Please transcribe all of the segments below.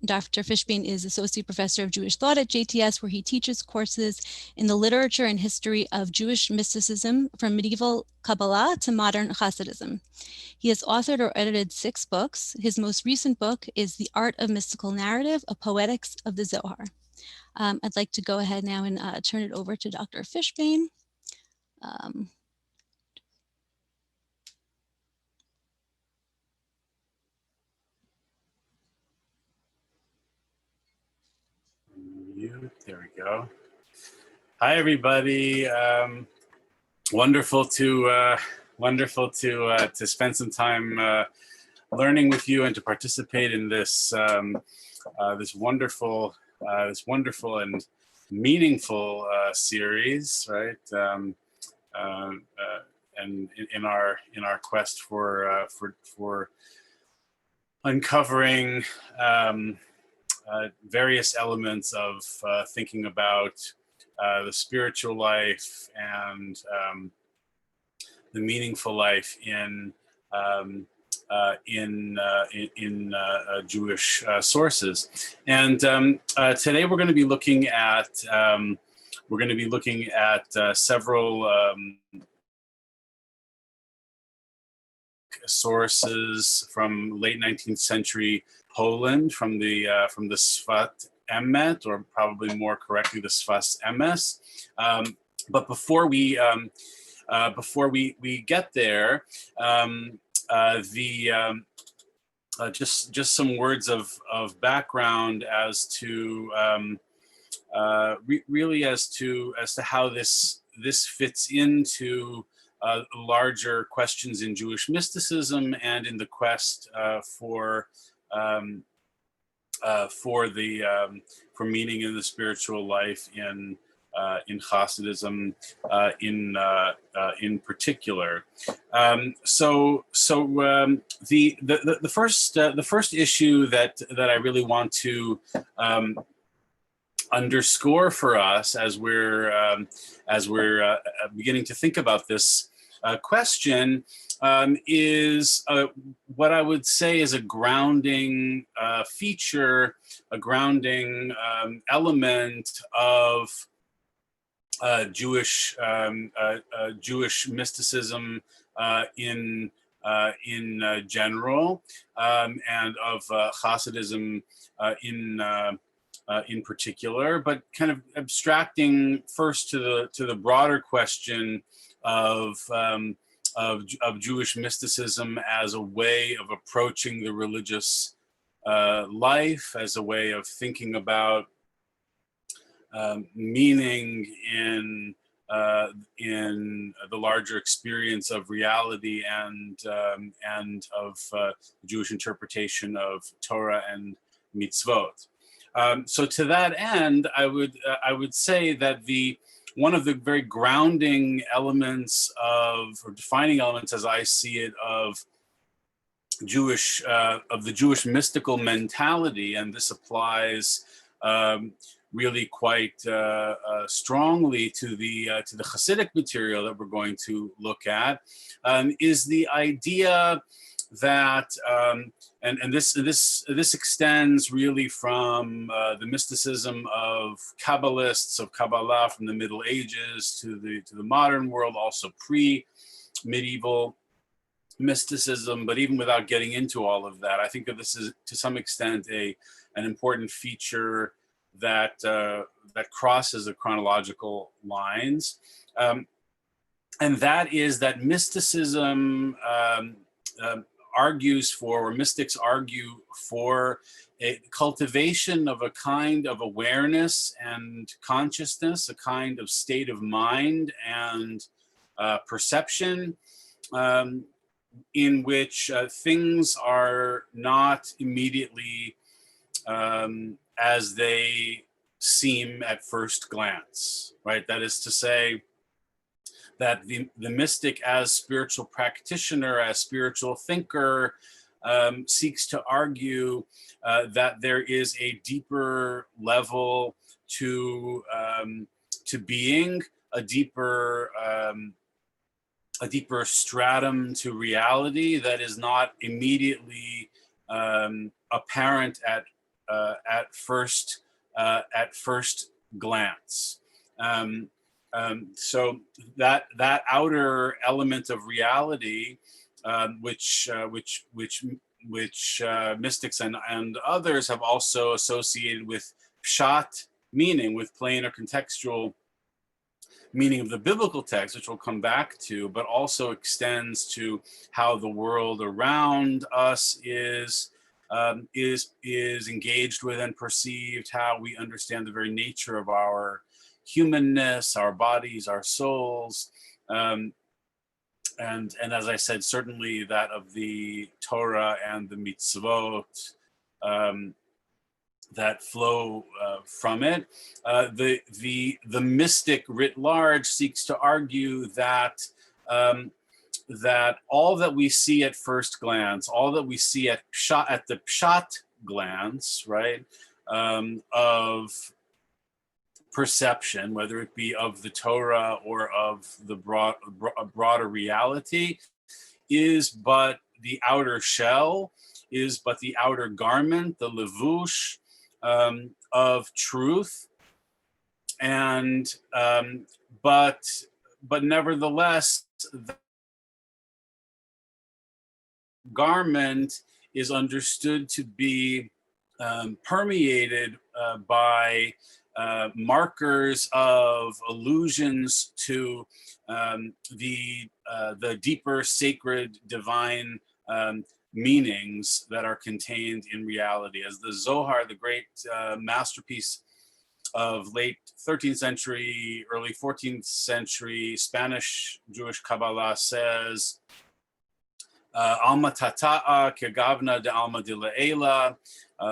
Dr. Fishbane is Associate Professor of Jewish Thought at JTS, where he teaches courses in the literature and history of Jewish mysticism from medieval Kabbalah to modern Hasidism. He has authored or edited 6 books. His most recent book is The Art of Mystical Narrative, A Poetics of the Zohar. I'd like to go ahead now and turn it over to Dr. Fishbane. There we go. Hi, everybody. Wonderful to spend some time learning with you and to participate in this this wonderful and meaningful series, right? And in our quest for uncovering various elements of thinking about the spiritual life and the meaningful life in Jewish sources. And today we're going to be looking at several sources from late 19th century Poland, from the Sfat Emet, or probably more correctly, the Sfas Emes. But before we get there, just some words of background as to really as to how this fits into larger questions in Jewish mysticism and in the quest for meaning in the spiritual life in Hasidism in particular. The first issue that I really want to underscore for us as we're beginning to think about this question is what I would say is a grounding feature, a grounding element of Jewish mysticism in general, and of Hasidism in particular, but kind of abstracting first to the broader question of Jewish mysticism as a way of approaching the religious life, as a way of thinking about meaning in the larger experience of reality and of the Jewish interpretation of Torah and mitzvot. So to that end, I would say that one of the very grounding elements or defining elements, as I see it, of the Jewish mystical mentality, and this applies really quite strongly to the Hasidic material that we're going to look at, is the idea that and this extends really from the mysticism of Kabbalists, of Kabbalah from the Middle Ages to the modern world, also pre-medieval mysticism. But even without getting into all of that, I think that this is to some extent an important feature that crosses the chronological lines, and that is that mysticism argues for, or mystics argue for, a cultivation of a kind of awareness and consciousness, a kind of state of mind and perception, in which things are not immediately as they seem at first glance, right? That is to say, that the mystic, as spiritual practitioner, as spiritual thinker, seeks to argue that there is a deeper level to being, a deeper stratum to reality that is not immediately apparent first glance. So that outer element of reality, which mystics and others have also associated with pshat meaning, with plain or contextual meaning of the biblical text, which we'll come back to, but also extends to how the world around us is engaged with and perceived, how we understand the very nature of our humanness, our bodies, our souls, and as I said, certainly that of the Torah and the mitzvot that flow from it. The mystic writ large seeks to argue that that all that we see at first glance, all that we see at the pshat glance, right, of perception, whether it be of the Torah or of the broader reality, is but the outer shell, is but the outer garment, the levush of truth, and but nevertheless, the garment is understood to be permeated by markers of allusions to the deeper, sacred, divine meanings that are contained in reality. As the Zohar, the great masterpiece of late 13th century, early 14th century Spanish Jewish Kabbalah says, Alma tata'a kegavna de alma de le'ela,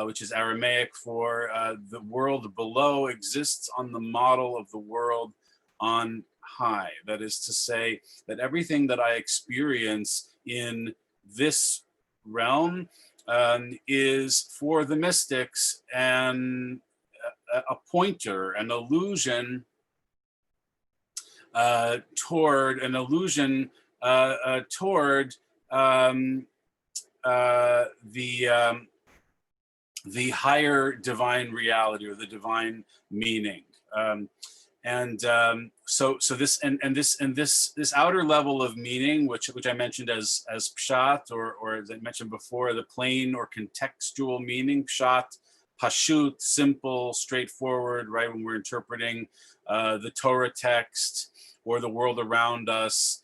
which is Aramaic for the world below exists on the model of the world on high. That is to say that everything that I experience in this realm is for the mystics and a pointer, an allusion toward the higher divine reality or the divine meaning, so this outer level of meaning, which I mentioned as pshat, or as I mentioned before, the plain or contextual meaning, pshat, pashut, simple, straightforward, right? When we're interpreting the Torah text or the world around us,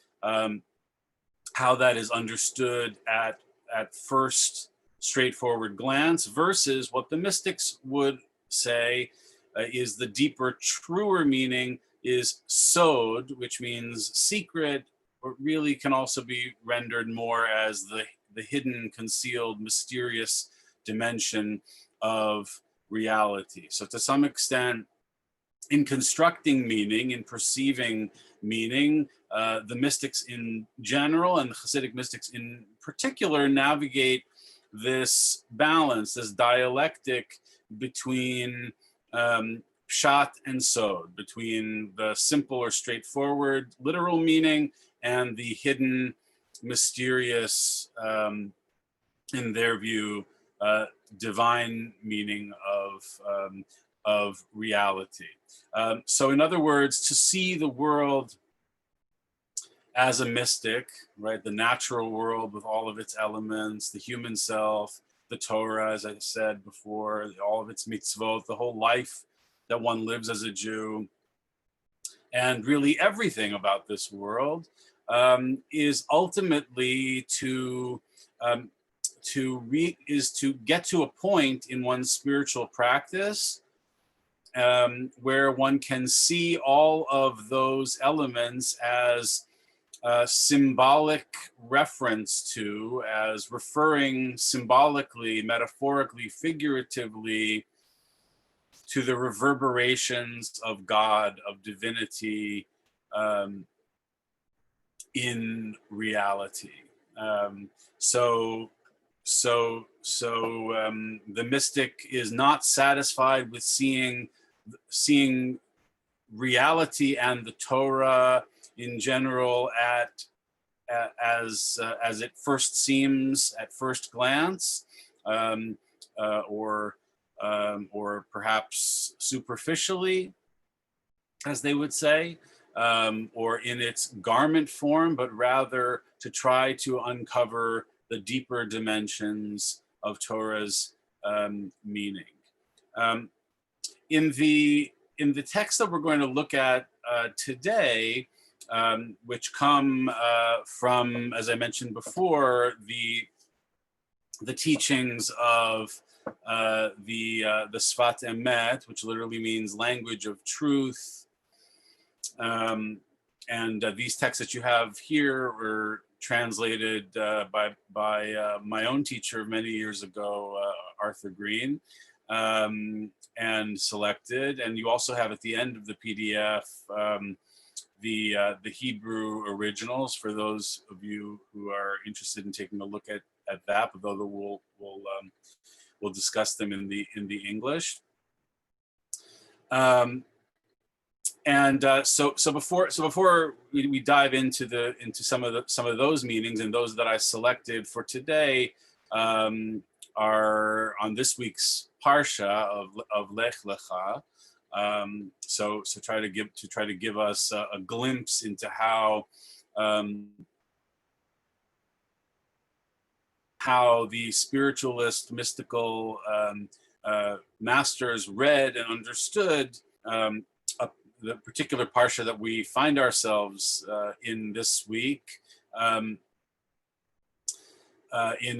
how that is understood at first straightforward glance, versus what the mystics would say is the deeper, truer meaning is sod, which means secret, but really can also be rendered more as the hidden, concealed, mysterious dimension of reality. So to some extent, in constructing meaning, in perceiving meaning, the mystics in general and the Hasidic mystics in particular navigate this balance, this dialectic between pshat and sod, between the simple or straightforward literal meaning and the hidden, mysterious, in their view, divine meaning of reality. So in other words, to see the world as a mystic, right, the natural world with all of its elements, the human self, the Torah, as I said before, all of its mitzvot, the whole life that one lives as a Jew, and really everything about this world, is ultimately to get to a point in one's spiritual practice where one can see all of those elements as symbolic reference to, as referring symbolically, metaphorically, figuratively to the reverberations of God, of divinity in reality. So the mystic is not satisfied with seeing reality and the Torah in general as it first seems at first glance, or or perhaps superficially, as they would say, or in its garment form, but rather to try to uncover the deeper dimensions of Torah's meaning. In the text that we're going to look at today, which come from, as I mentioned before, the teachings of the Sfat Emet, which literally means language of truth. And these texts that you have here were translated by my own teacher many years ago, Arthur Green, and selected. And you also have at the end of the PDF the Hebrew originals for those of you who are interested in taking a look at that, although we'll discuss them in the English. So before we dive into some of those meanings, and those that I selected for today are on this week's parsha of Lech Lecha. So try to give us a glimpse into how the spiritualist, mystical masters read and understood the particular parsha that we find ourselves in this week, in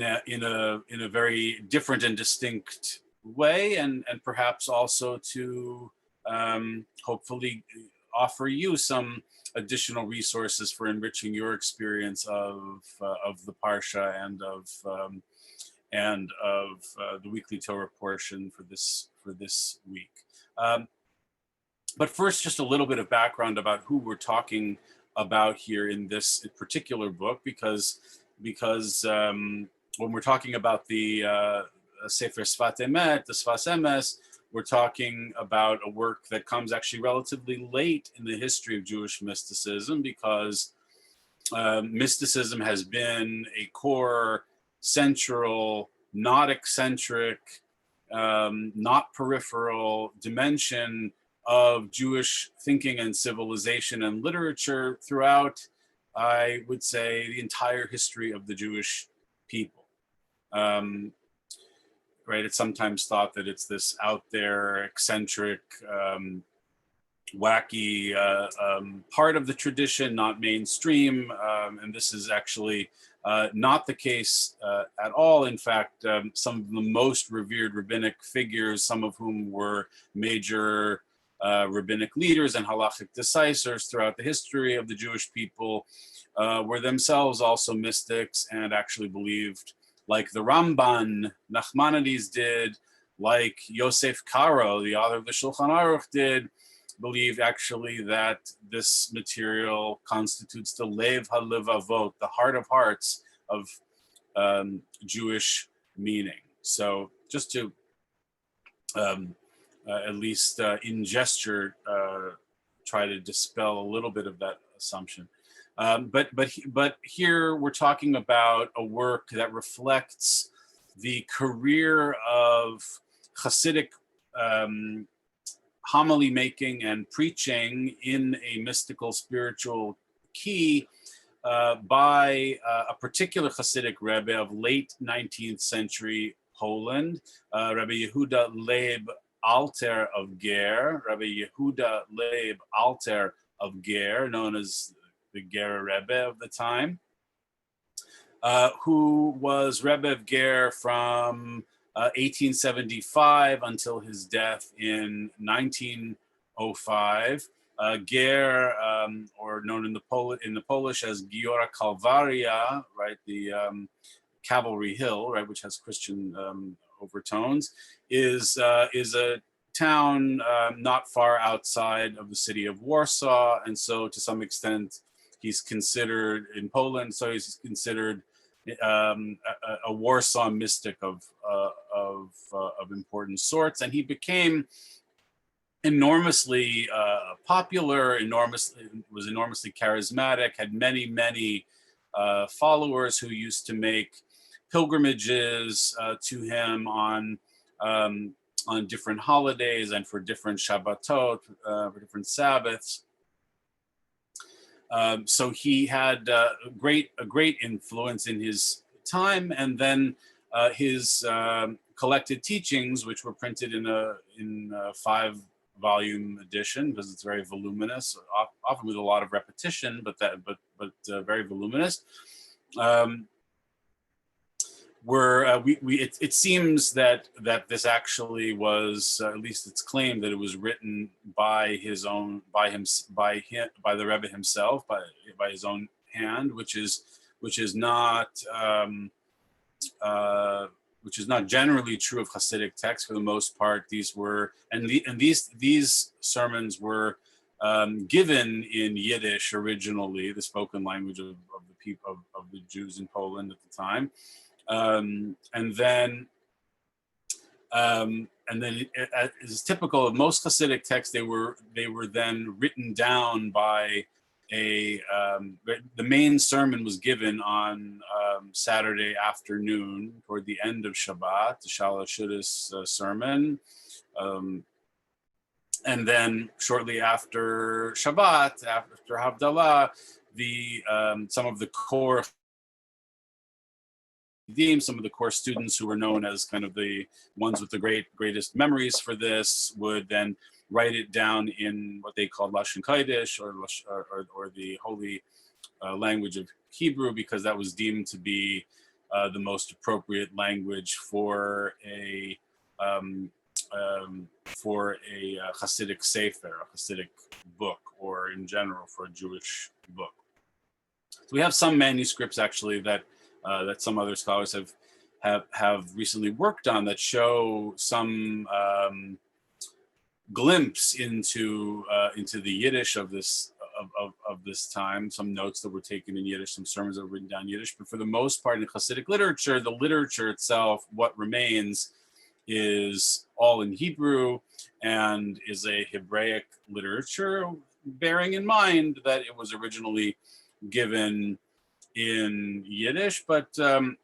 a very different and distinct way, and perhaps also to hopefully offer you some additional resources for enriching your experience of the parsha and of the weekly Torah portion for this week. But first, just a little bit of background about who we're talking about here in this particular book, because when we're talking about the Sefer Sfat Emet, the Sfas Emes, we're talking about a work that comes actually relatively late in the history of Jewish mysticism, because mysticism has been a core, central, not eccentric, not peripheral dimension of Jewish thinking and civilization and literature throughout, I would say, the entire history of the Jewish people. Right? It's sometimes thought that it's this out there, eccentric, wacky part of the tradition, not mainstream, and this is actually not the case at all. In fact, some of the most revered rabbinic figures, some of whom were major rabbinic leaders and halachic decisors throughout the history of the Jewish people, were themselves also mystics and actually believed, like the Ramban, Nachmanides did, like Yosef Karo, the author of the Shulchan Aruch, did, believed actually that this material constitutes the Lev HaLevavot, the heart of hearts of Jewish meaning. So just to at least in gesture, try to dispel a little bit of that assumption. But here we're talking about a work that reflects the career of Hasidic homily making and preaching in a mystical spiritual key by a particular Hasidic Rebbe of late 19th century Poland, Rabbi Yehuda Leib Alter of Ger, Rabbi Yehuda Leib Alter of Ger, known as the Ger Rebbe of the time, who was Rebbe of Ger from 1875 until his death in 1905. Ger, or known in the Polish as Giora Kalwaria, right, the Cavalry Hill, right, which has Christian overtones, is a town not far outside of the city of Warsaw, and so to some extent he's considered in Poland. So he's considered a Warsaw mystic of important sorts, and he became enormously popular, was enormously charismatic, had many followers who used to make pilgrimages to him on on different holidays and for different Shabbatot, for different Sabbaths. So he had a great influence in his time, and then his collected teachings, which were printed in a 5-volume edition because it's very voluminous, often with a lot of repetition, but very voluminous. It seems that this actually was, at least it's claimed that it was written by the Rebbe himself, by his own hand, which is not generally true of Hasidic texts. For the most part, these sermons were given in Yiddish originally, the spoken language of the people of the Jews in Poland at the time. And then as typical of most Hasidic texts, they were then written down by the main sermon was given on Saturday afternoon toward the end of Shabbat, the Shalosh Shudas sermon. And then shortly after Shabbat, after Havdalah, some of the core students who were known as kind of the ones with the greatest memories for this would then write it down in what they called Lashon Kodesh, or the holy language of Hebrew, because that was deemed to be the most appropriate language for a Hasidic sefer, a Hasidic book, or in general for a Jewish book. So we have some manuscripts actually that some other scholars have recently worked on that show some glimpse into the Yiddish of this time. Some notes that were taken in Yiddish, some sermons that were written down in Yiddish. But for the most part, in Hasidic literature, the literature itself, what remains, is all in Hebrew and is a Hebraic literature, bearing in mind that it was originally given in Yiddish, but and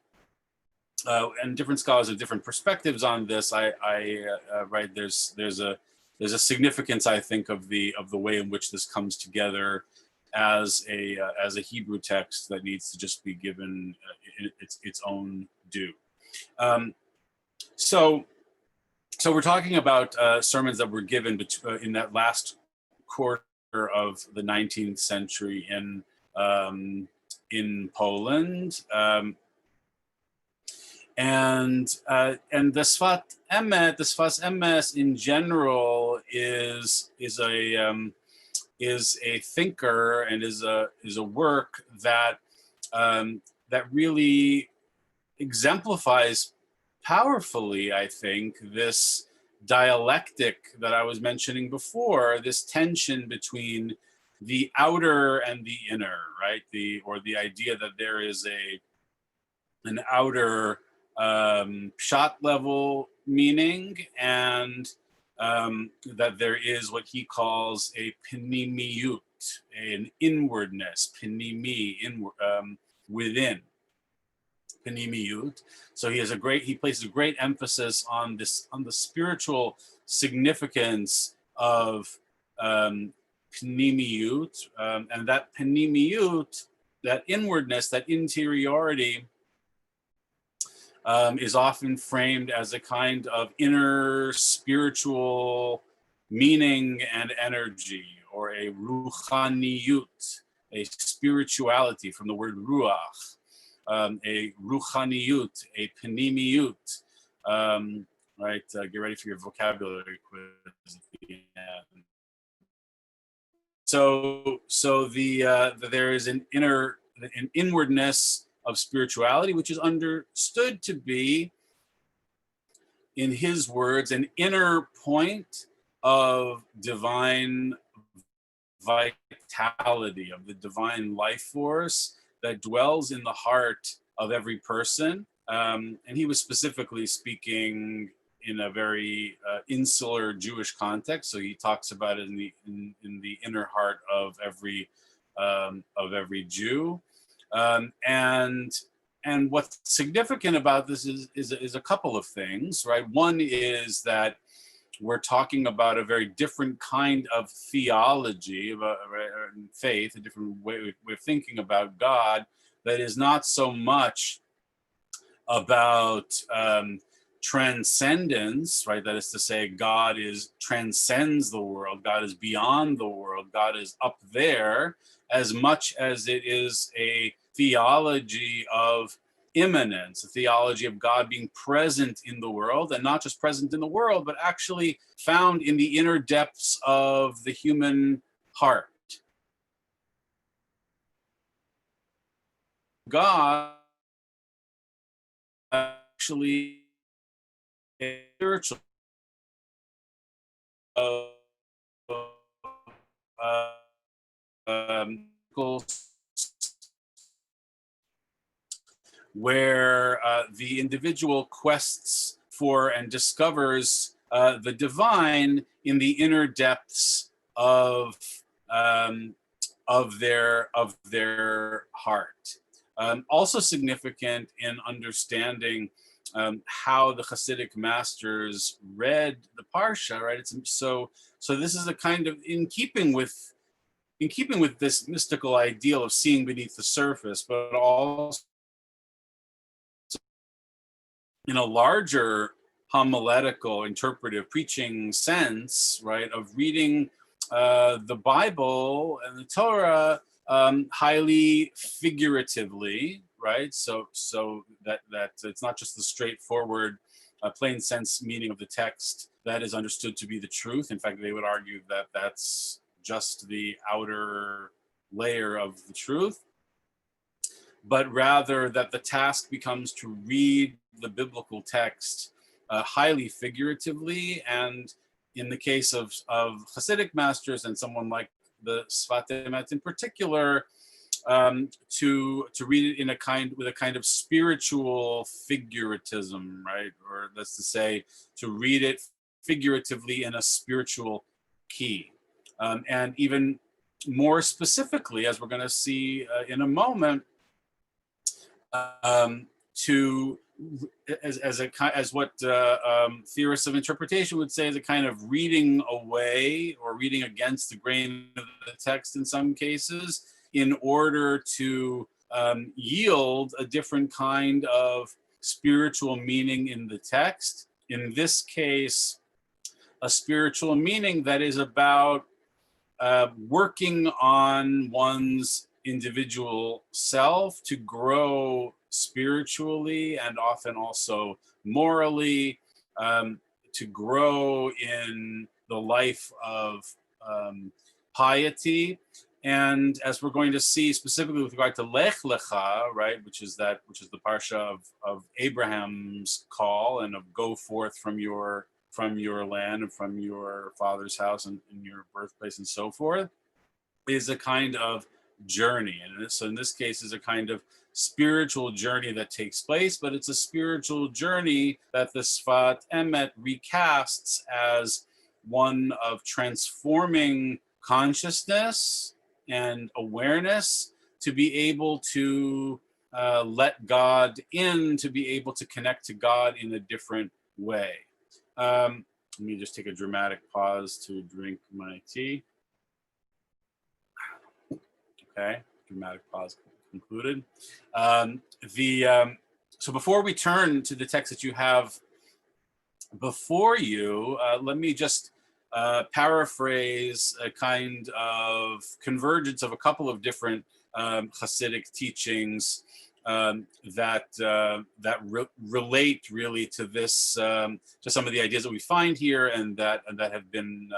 different scholars have different perspectives on this. Right, there's a significance, I think, of the way in which this comes together as a Hebrew text that needs to just be given its own due. So we're talking about sermons that were given in that last quarter of the 19th century in Poland, and the Sfas Emes in general is a thinker and is a work that really exemplifies powerfully, I think, this dialectic that I was mentioning before, this tension between the outer and the inner, right? The idea that there is an outer shot level meaning, and that there is what he calls a pnimiyut, an inwardness, pnimi, within. Pnimiyut. So he places a great emphasis on the spiritual significance of pnimiyut, and that pnimiyut, that inwardness, that interiority, is often framed as a kind of inner spiritual meaning and energy, or a ruchaniyut, a spirituality from the word ruach. A ruchaniyut, a pnimiyut, right? Get ready for your vocabulary quiz at the end. So there is an inwardness of spirituality, which is understood to be, in his words, an inner point of divine vitality, of the divine life force that dwells in the heart of every person. And he was specifically speaking in a very insular Jewish context. So he talks about it in the inner heart of every Jew. And what's significant about this is a couple of things, right? One is that we're talking about a very different kind of theology, of faith, a different way of thinking about God, that is not so much about transcendence, right? That is to say, God transcends the world, God is beyond the world, God is up there, as much as it is a theology of immanence, a theology of God being present in the world, and not just present in the world, but actually found in the inner depths of the human heart. God actually a spiritual um, where the individual quests for and discovers the divine in the inner depths um, of their heart. Also significant in understanding how the Hasidic masters read the Parsha, right? So this is a kind of in keeping with this mystical ideal of seeing beneath the surface, but also in a larger homiletical, interpretive, preaching sense, right, of reading the Bible and the Torah highly figuratively, right? So that it's not just the straightforward, plain sense meaning of the text that is understood to be the truth. In fact, they would argue that that's just the outer layer of the truth, but rather that the task becomes to read the biblical text highly figuratively. And in the case of Hasidic masters and someone like the Sfat Emet in particular, to read it with a kind of spiritual figuratism, right? Or that's to say, to read it figuratively in a spiritual key. And even more specifically, as we're going to see in a moment, to as what theorists of interpretation would say, is a kind of reading away or reading against the grain of the text in some cases, in order to yield a different kind of spiritual meaning in the text. In this case, a spiritual meaning that is about working on one's individual self to grow spiritually and often also morally, to grow in the life of piety. And as we're going to see specifically with regard to Lech Lecha, right, which is the parsha of Abraham's call and of go forth from your land and from your father's house and your birthplace and so forth, is a kind of journey. And so in this case is a kind of spiritual journey that takes place, but it's a spiritual journey that the Sfat Emet recasts as one of transforming consciousness and awareness to be able to let God in, to be able to connect to God in a different way. Let me just take a dramatic pause to drink my tea. Okay, dramatic pause concluded. So before we turn to the text that you have before you, let me just paraphrase a kind of convergence of a couple of different Hasidic teachings that relate really to this, to some of the ideas that we find here and that have been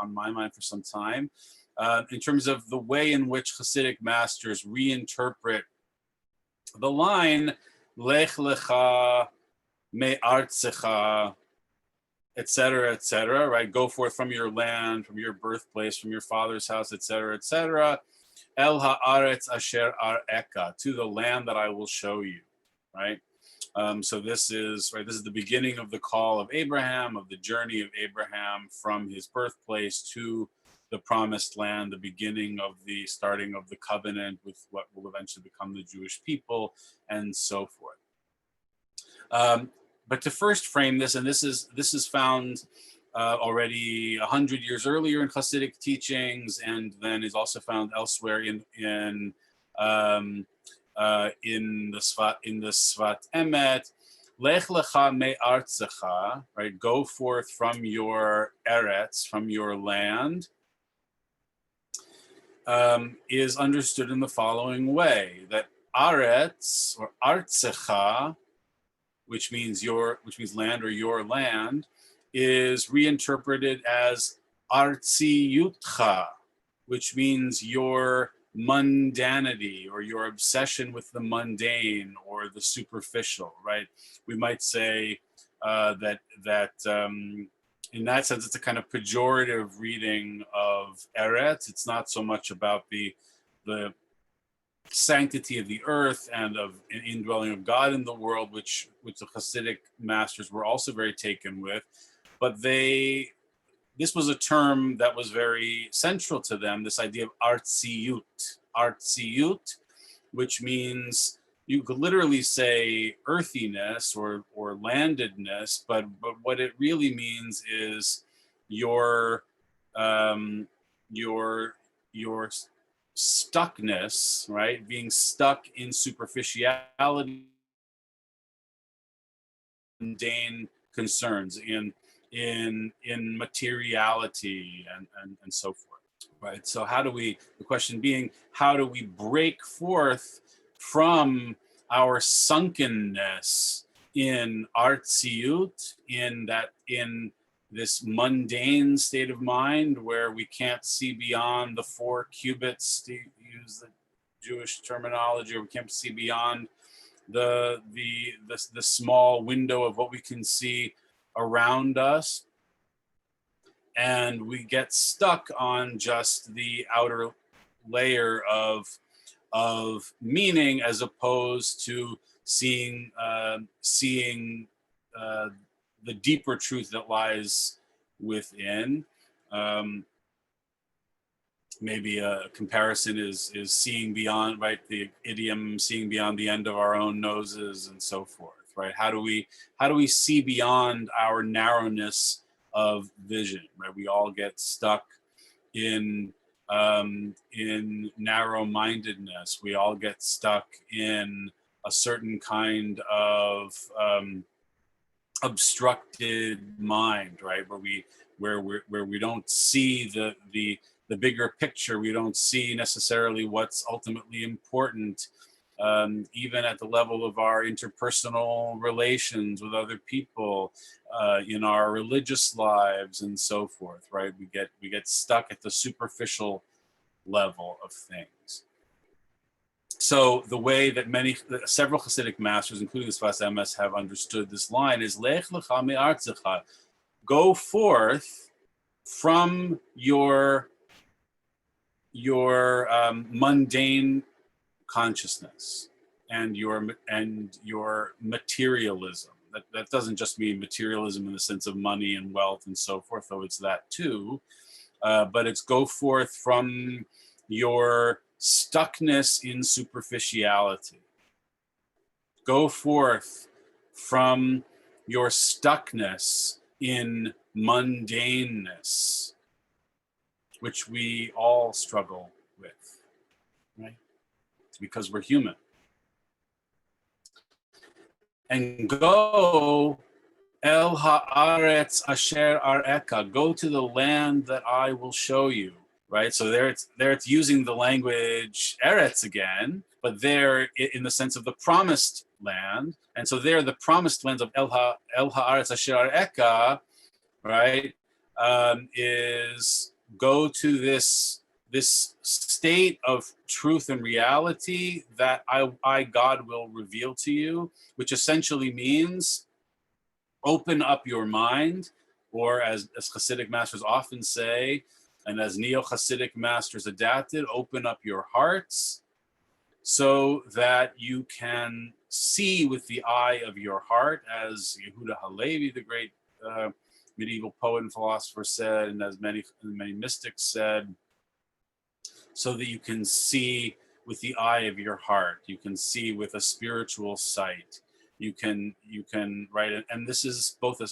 on my mind for some time, in terms of the way in which Hasidic masters reinterpret the line Lech Lecha me'artzecha, etc., right? Go forth from your land, from your birthplace, from your father's house, etc. El haaretz asher ar'eka, to the land that I will show you, right? So this is the beginning of the call of Abraham, of the journey of Abraham from his birthplace to the promised land, the beginning of the starting of the covenant with what will eventually become the Jewish people, and so forth. But to first frame this, and this is found already 100 years earlier in Hasidic teachings, and then is also found elsewhere in the Sfat Emet. Lech lecha me artzecha, right? Go forth from your eretz, from your land, is understood in the following way: that aretz or artzecha, which means land or your land, is reinterpreted as artsiyutcha, which means your mundanity or your obsession with the mundane or the superficial, right? We might say that in that sense, it's a kind of pejorative reading of Eretz. It's not so much about the sanctity of the earth and of an indwelling of God in the world, which the Hasidic masters were also very taken with, but this was a term that was very central to them, this idea of artsiyut, which means, you could literally say earthiness or landedness, but what it really means is your stuckness, right? Being stuck in superficiality, mundane concerns, in materiality and so forth, right? So the question being, how do we break forth from our sunkenness in artsiyut, in this mundane state of mind where we can't see beyond the 4 cubits, to use the Jewish terminology, or we can't see beyond the small window of what we can see around us, and we get stuck on just the outer layer of meaning, as opposed to seeing the deeper truth that lies within. Maybe a comparison is seeing beyond, right? The idiom seeing beyond the end of our own noses and so forth, right? How do we see beyond our narrowness of vision, right? We all get stuck in narrow-mindedness. We all get stuck in a certain kind of obstructed mind, right? Where we don't see the bigger picture. We don't see necessarily what's ultimately important, even at the level of our interpersonal relations with other people, in our religious lives and so forth, right? We get stuck at the superficial level of things. So the way that several Hasidic masters, including the Sfas Emes, have understood this line is Lech lecha me'artzecha, go forth from your mundane consciousness and your materialism. That doesn't just mean materialism in the sense of money and wealth and so forth, though it's that too. But it's go forth from your stuckness in superficiality. Go forth from your stuckness in mundaneness, which we all struggle with, right? It's because we're human. And go El haaretz asher areka, go to the land that I will show you, right? So there it's using the language eretz again, but there in the sense of the promised land. And so there the promised lands of El haaretz asher areka, right, is go to this state of truth and reality that I God will reveal to you, which essentially means open up your mind, or as Hasidic masters often say, and as neo-Hasidic masters adapted, open up your hearts so that you can see with the eye of your heart, as Yehuda Halevi, the great medieval poet and philosopher, said, and as many mystics said, so that you can see with the eye of your heart. You can see with a spiritual sight. You can write it, and this is both a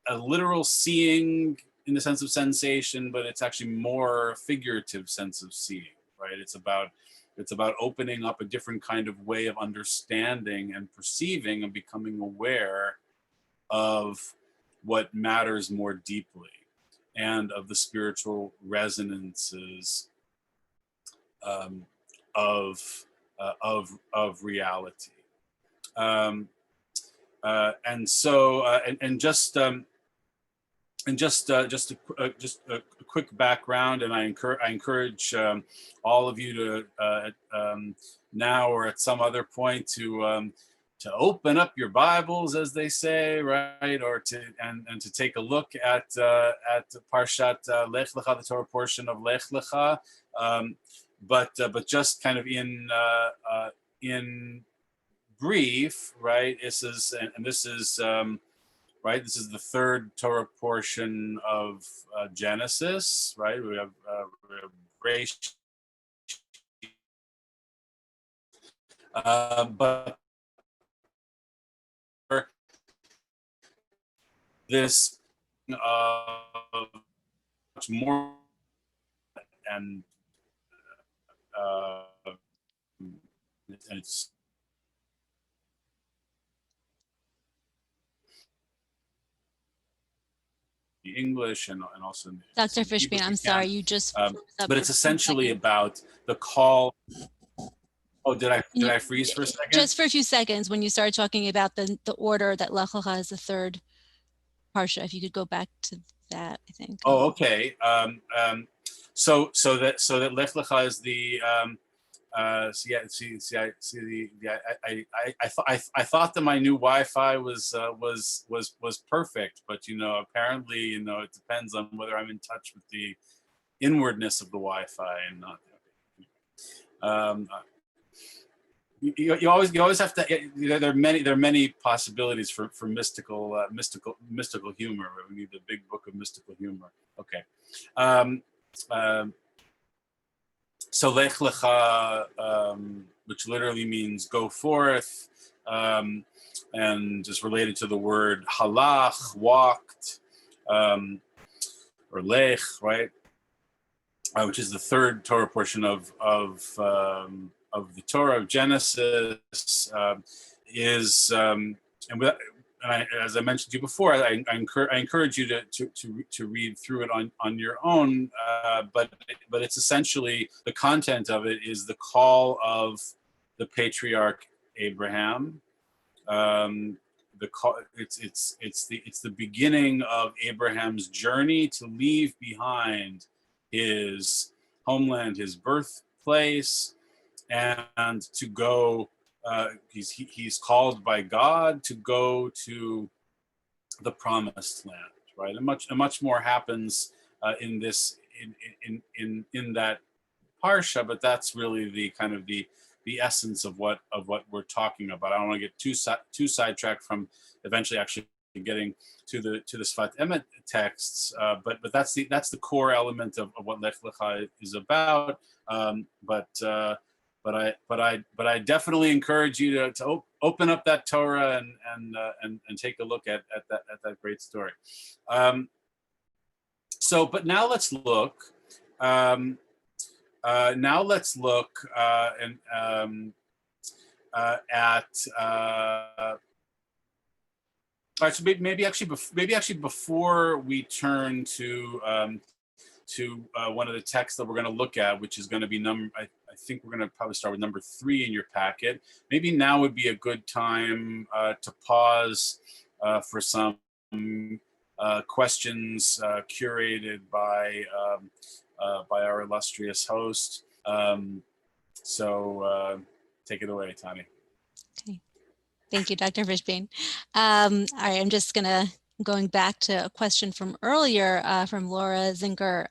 a literal seeing in the sense of sensation, but it's actually more a figurative sense of seeing, right? It's about opening up a different kind of way of understanding and perceiving and becoming aware of what matters more deeply and of the spiritual resonances of reality. And just a quick background, and I encourage all of you to now or at some other point to open up your Bibles, as they say, right, or to take a look at Parshat Lech Lecha, the Torah portion of Lech Lecha, but just kind of in brief, right? This is right. This is the third Torah portion of Genesis, right? We have Reish, but this much more and it's the English and also Dr. Fishbane, I'm sorry, you just but it's essentially about the call. Oh, did I freeze for a second? Just for a few seconds when you started talking about the order that Lech Lecha is the third parsha. If you could go back to that, I think. Oh, okay. So that Lech Lecha is the I thought that my new Wi-Fi was perfect, but apparently it depends on whether I'm in touch with the inwardness of the Wi-Fi and not. You always have to. There are many possibilities for mystical humor. We need the big book of mystical humor. Okay. So Lech Lecha, which literally means go forth, and is related to the word halach, walked, or lech, right? Which is the third Torah portion of the Torah of Genesis, is as I mentioned to you before, I encourage you to read through it on your own. But it's essentially, the content of it is the call of the patriarch Abraham. The call, it's the beginning of Abraham's journey to leave behind his homeland, his birthplace, and to go. He's called by God to go to the promised land, right? And much more happens in that parsha, but that's really the kind of the essence of what we're talking about. I don't want to get too sidetracked from eventually actually getting to the Sfat Emet texts, but that's the core element of what Lech Lecha is about. But I definitely encourage you to open up that Torah and take a look at that great story. But now let's look. All right, so maybe actually before we turn to one of the texts that we're going to look at, which is going to be I think we're going to probably start with number 3 in your packet. Maybe now would be a good time to pause for some questions curated by our illustrious host. So take it away, Tani. Okay. Thank you, Dr. Fishbane. All right, I'm just going back to a question from earlier from Laura Zinker.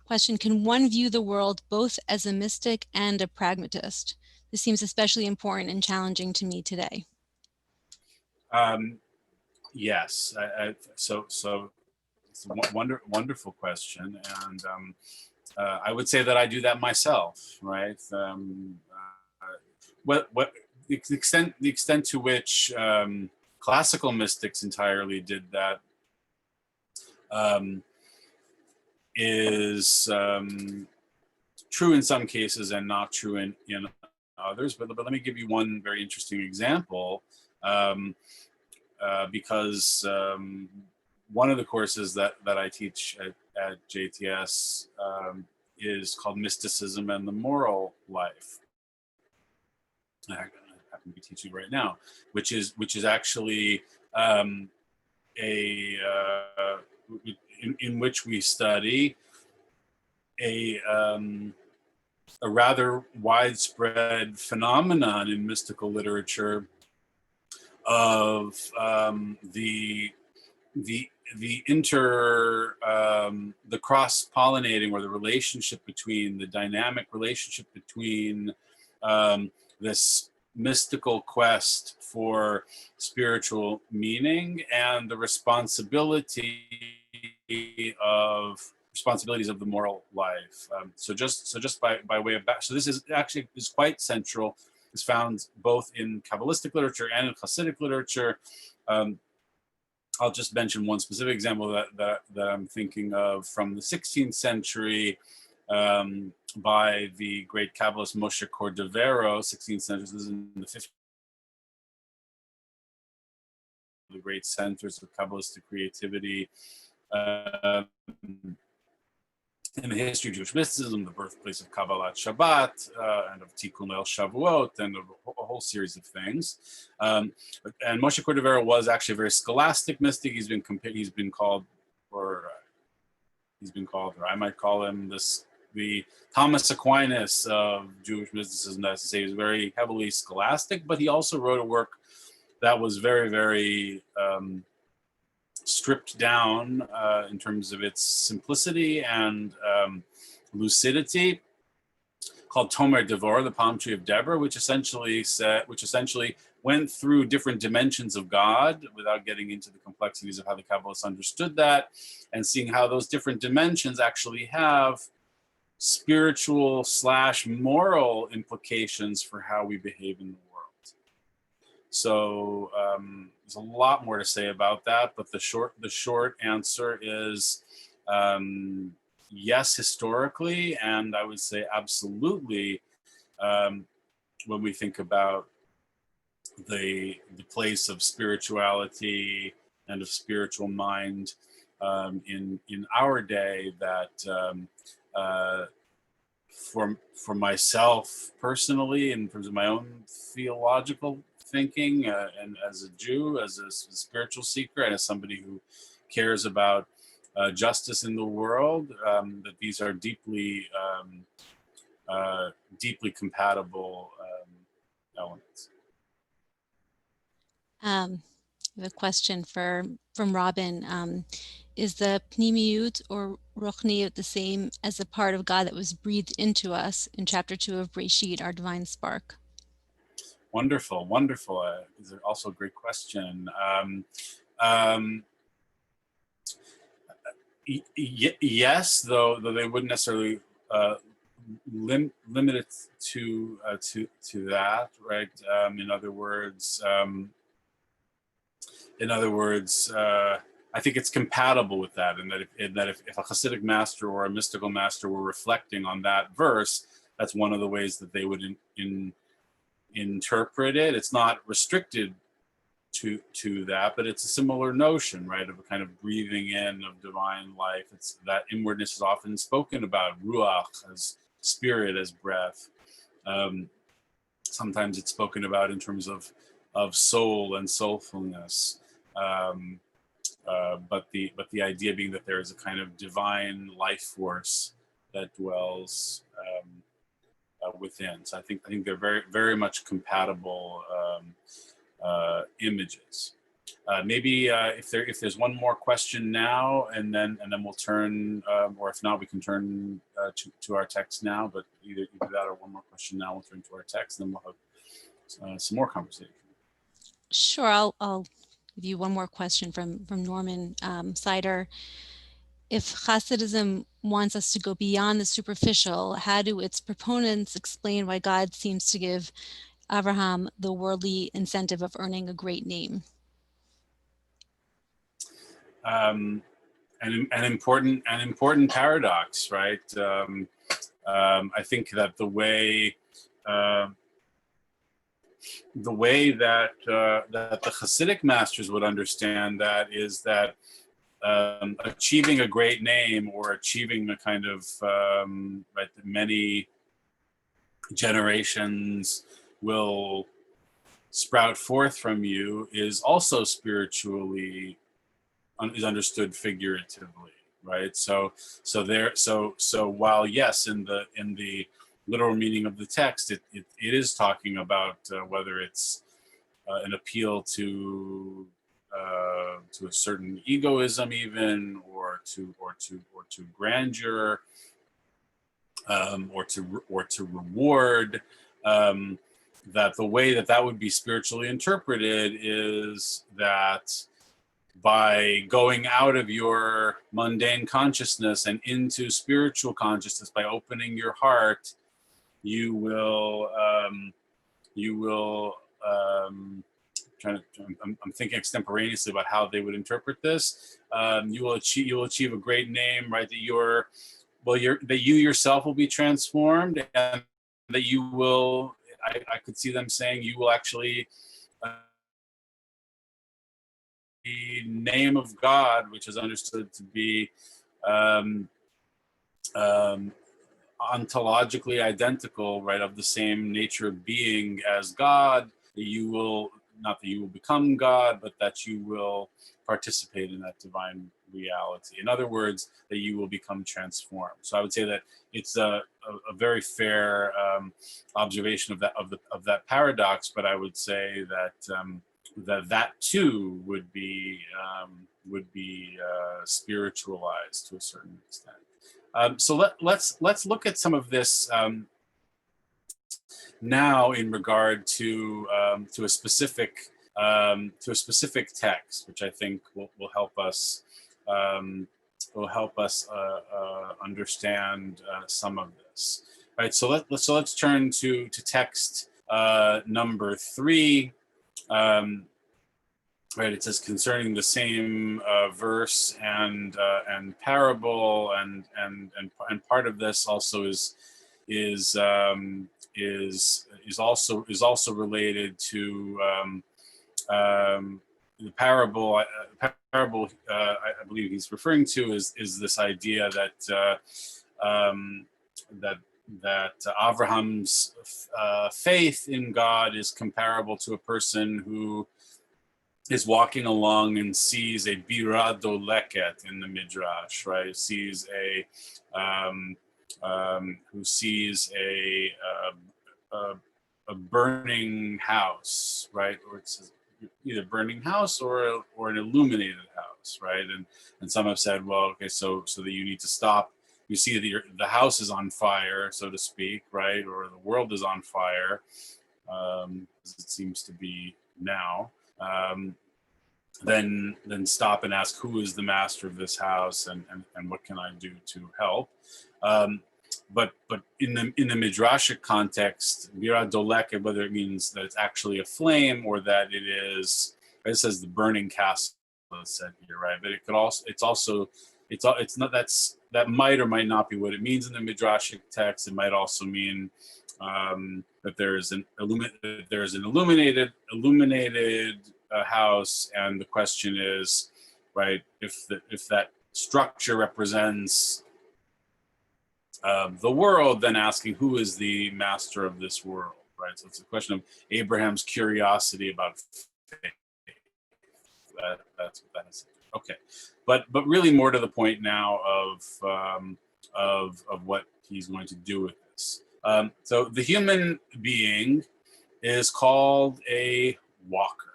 Question, can one view the world both as a mystic and a pragmatist? This seems especially important and challenging to me today. Yes, so it's a wonderful question, and I would say that I do that myself, right? What the extent to which classical mystics entirely did that is true in some cases and not true in others. But let me give you one very interesting example, because one of the courses that I teach at JTS is called Mysticism and the Moral Life. I happen to be teaching right now, which is actually in which we study a rather widespread phenomenon in mystical literature of the cross-pollinating, or the relationship between, the dynamic relationship between this mystical quest for spiritual meaning and the responsibilities of the moral life. So just by way of back, so this is quite central. It's found both in Kabbalistic literature and in Hasidic literature. I'll just mention one specific example that I'm thinking of from the 16th century, by the great Kabbalist Moshe Cordovero. 16th century, this is in the 50s. The great centers of Kabbalistic creativity in the history of Jewish mysticism, the birthplace of Kabbalat Shabbat, and of Tikkun El Shavuot, and a whole series of things. And Moshe Cordovero was actually a very scholastic mystic. He's been called, or I might call him the Thomas Aquinas of Jewish mysticism. That's to say, he was very heavily scholastic, but he also wrote a work that was very, very stripped down in terms of its simplicity and lucidity, called Tomer Devor, the Palm Tree of Deborah, which essentially went through different dimensions of God without getting into the complexities of how the Kabbalists understood that, and seeing how those different dimensions actually have spiritual / moral implications for how we behave in the world. So there's a lot more to say about that, but the short answer is yes, historically, and I would say absolutely when we think about the place of spirituality and of spiritual mind in our day, that for myself personally, in terms of my own theological thinking, and as a Jew, as a spiritual seeker, and as somebody who cares about justice in the world, that these are deeply compatible elements. I have a question from Robin. Is the pnimiyut or ruchniut the same as the part of God that was breathed into us in chapter 2 of Breshit, our divine spark? Wonderful. Is also a great question. Yes, though they wouldn't necessarily limit it to that, right? In other words, I think it's compatible with that, and that if a Hasidic master or a mystical master were reflecting on that verse, that's one of the ways that they would interpret it. It's not restricted to that, but it's a similar notion, right, of a kind of breathing in of divine life. It's that inwardness is often spoken about, ruach, as spirit, as breath. Sometimes it's spoken about in terms of soul and soulfulness. But the idea being that there is a kind of divine life force that dwells within. So I think they're very, very much compatible images. Maybe if there's one more question now, and then we'll turn, or if not, we can turn to our text now. But either that or one more question now, we'll turn to our text, and then we'll have some more conversation. Sure, I'll give you one more question from Norman Sider. If Hasidism wants us to go beyond the superficial, how do its proponents explain why God seems to give Abraham the worldly incentive of earning a great name? an important paradox, right? I think that the way that that the Hasidic masters would understand that is that achieving a great name or achieving a kind of right, many generations will sprout forth from you is also spiritually is understood figuratively, right? So while yes, in the literal meaning of the text, it is talking about whether it's an appeal to a certain egoism, even, or to grandeur, or to reward. That the way that would be spiritually interpreted is that by going out of your mundane consciousness and into spiritual consciousness, by opening your heart, you will I'm thinking extemporaneously about how they would interpret this. You will achieve a great name, right? That you yourself will be transformed, and that you will. I could see them saying you will actually. The name of God, which is understood to be ontologically identical, right, of the same nature of being as God, that you will, not that you will become God, but that you will participate in that divine reality. In other words, that you will become transformed. So I would say that it's a very fair observation of that paradox, but I would say that that too would be spiritualized to a certain extent. So let's look at some of this now in regard to a specific text, which I think will help us understand some of this. Right. So let's turn to text number 3. Right, it says concerning the same verse and parable, and part of this also is also related to the parable. I believe he's referring to is this idea that Abraham's faith in God is comparable to a person who is walking along and sees a bira doleket in the midrash, right? Sees who sees a burning house, right? Or it's either burning house or an illuminated house, right? And some have said, well, okay, so that you need to stop. You see that the house is on fire, so to speak, right? Or the world is on fire, as it seems to be now. Then stop and ask, who is the master of this house, and what can I do to help? But in the midrashic context, bira doleket, whether it means that it's actually a flame or that it says the burning castle is said here, right? But it could also it's not that might or might not be what it means in the midrashic text. It might also mean that there is an illuminated house, and the question is, right, if that structure represents the world, then asking who is the master of this world, right? So it's a question of Abraham's curiosity about faith. That's what that is. Okay, but really more to the point now of what he's going to do with this. So the human being is called a walker,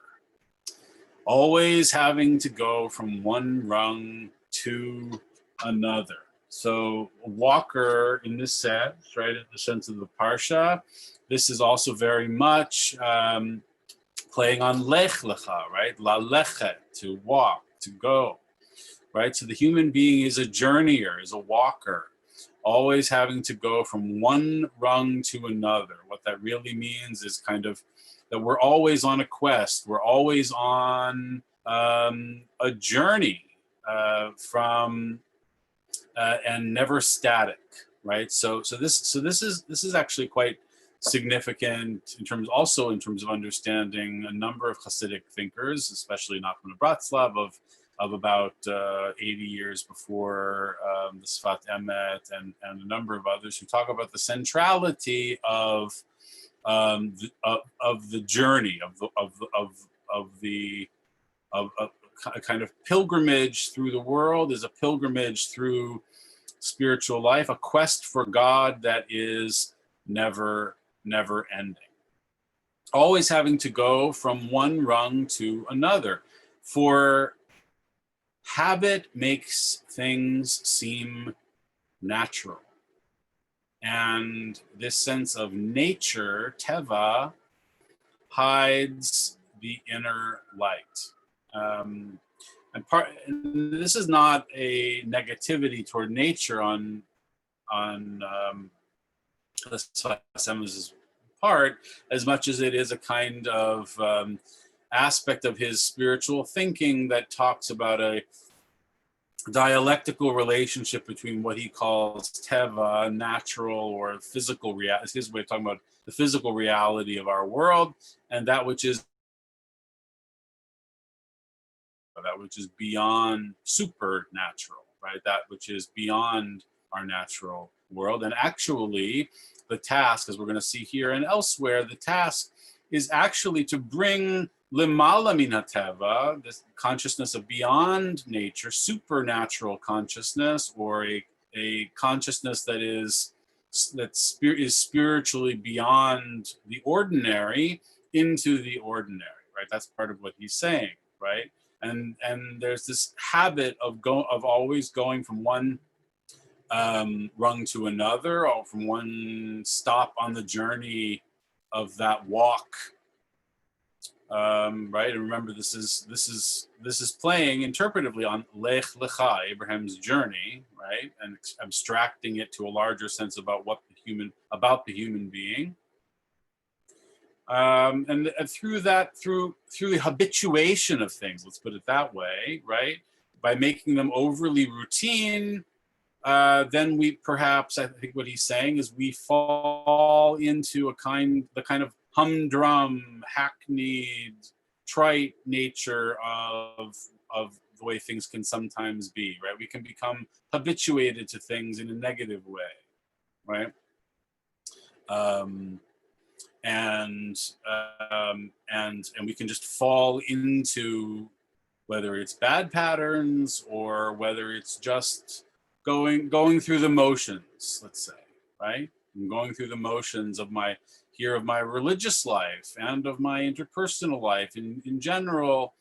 always having to go from one rung to another. So a walker in this sense, right, in the sense of the Parsha, this is also very much playing on lech lecha, right? La lechet, to walk, to go, right? So the human being is a journeyer, is a walker, always having to go from one rung to another. What that really means is kind of that we're always on a quest. We're always on a journey from and never static, right? So this is actually quite significant in terms of understanding a number of Hasidic thinkers, especially Nachman Bratslav of about 80 years before the Sfat Emet, and a number of others who talk about the centrality of the journey of a kind of pilgrimage through the world is a pilgrimage through spiritual life, a quest for God that is never ending. Always having to go from one rung to another. For habit makes things seem natural. And this sense of nature, teva, hides the inner light. And this is not a negativity toward nature on Sfat part, as much as it is a kind of aspect of his spiritual thinking that talks about a dialectical relationship between what he calls teva, natural or physical reality. It's his way of talking about the physical reality of our world, and that which is beyond supernatural, right? That which is beyond our natural world. And actually, the task, as we're going to see here and elsewhere, the task is actually to bring limala min hateva, this consciousness of beyond nature, supernatural consciousness, or a consciousness that is spiritually beyond the ordinary, into the ordinary, right? That's part of what he's saying, right? And there's this habit of always going from one rung to another, or from one stop on the journey of that walk, right? And remember, this is playing interpretively on Lech Lecha, Abraham's journey, right? And abstracting it to a larger sense about the human being. And through the habituation of things, let's put it that way, right? By making them overly routine, then we perhaps, I think what he's saying is, we fall into the kind of humdrum, hackneyed, trite nature of the way things can sometimes be, right? We can become habituated to things in a negative way, right? And we can just fall into, whether it's bad patterns or whether it's just going through the motions, let's say, right? I'm going through the motions of my religious life and of my interpersonal life in general,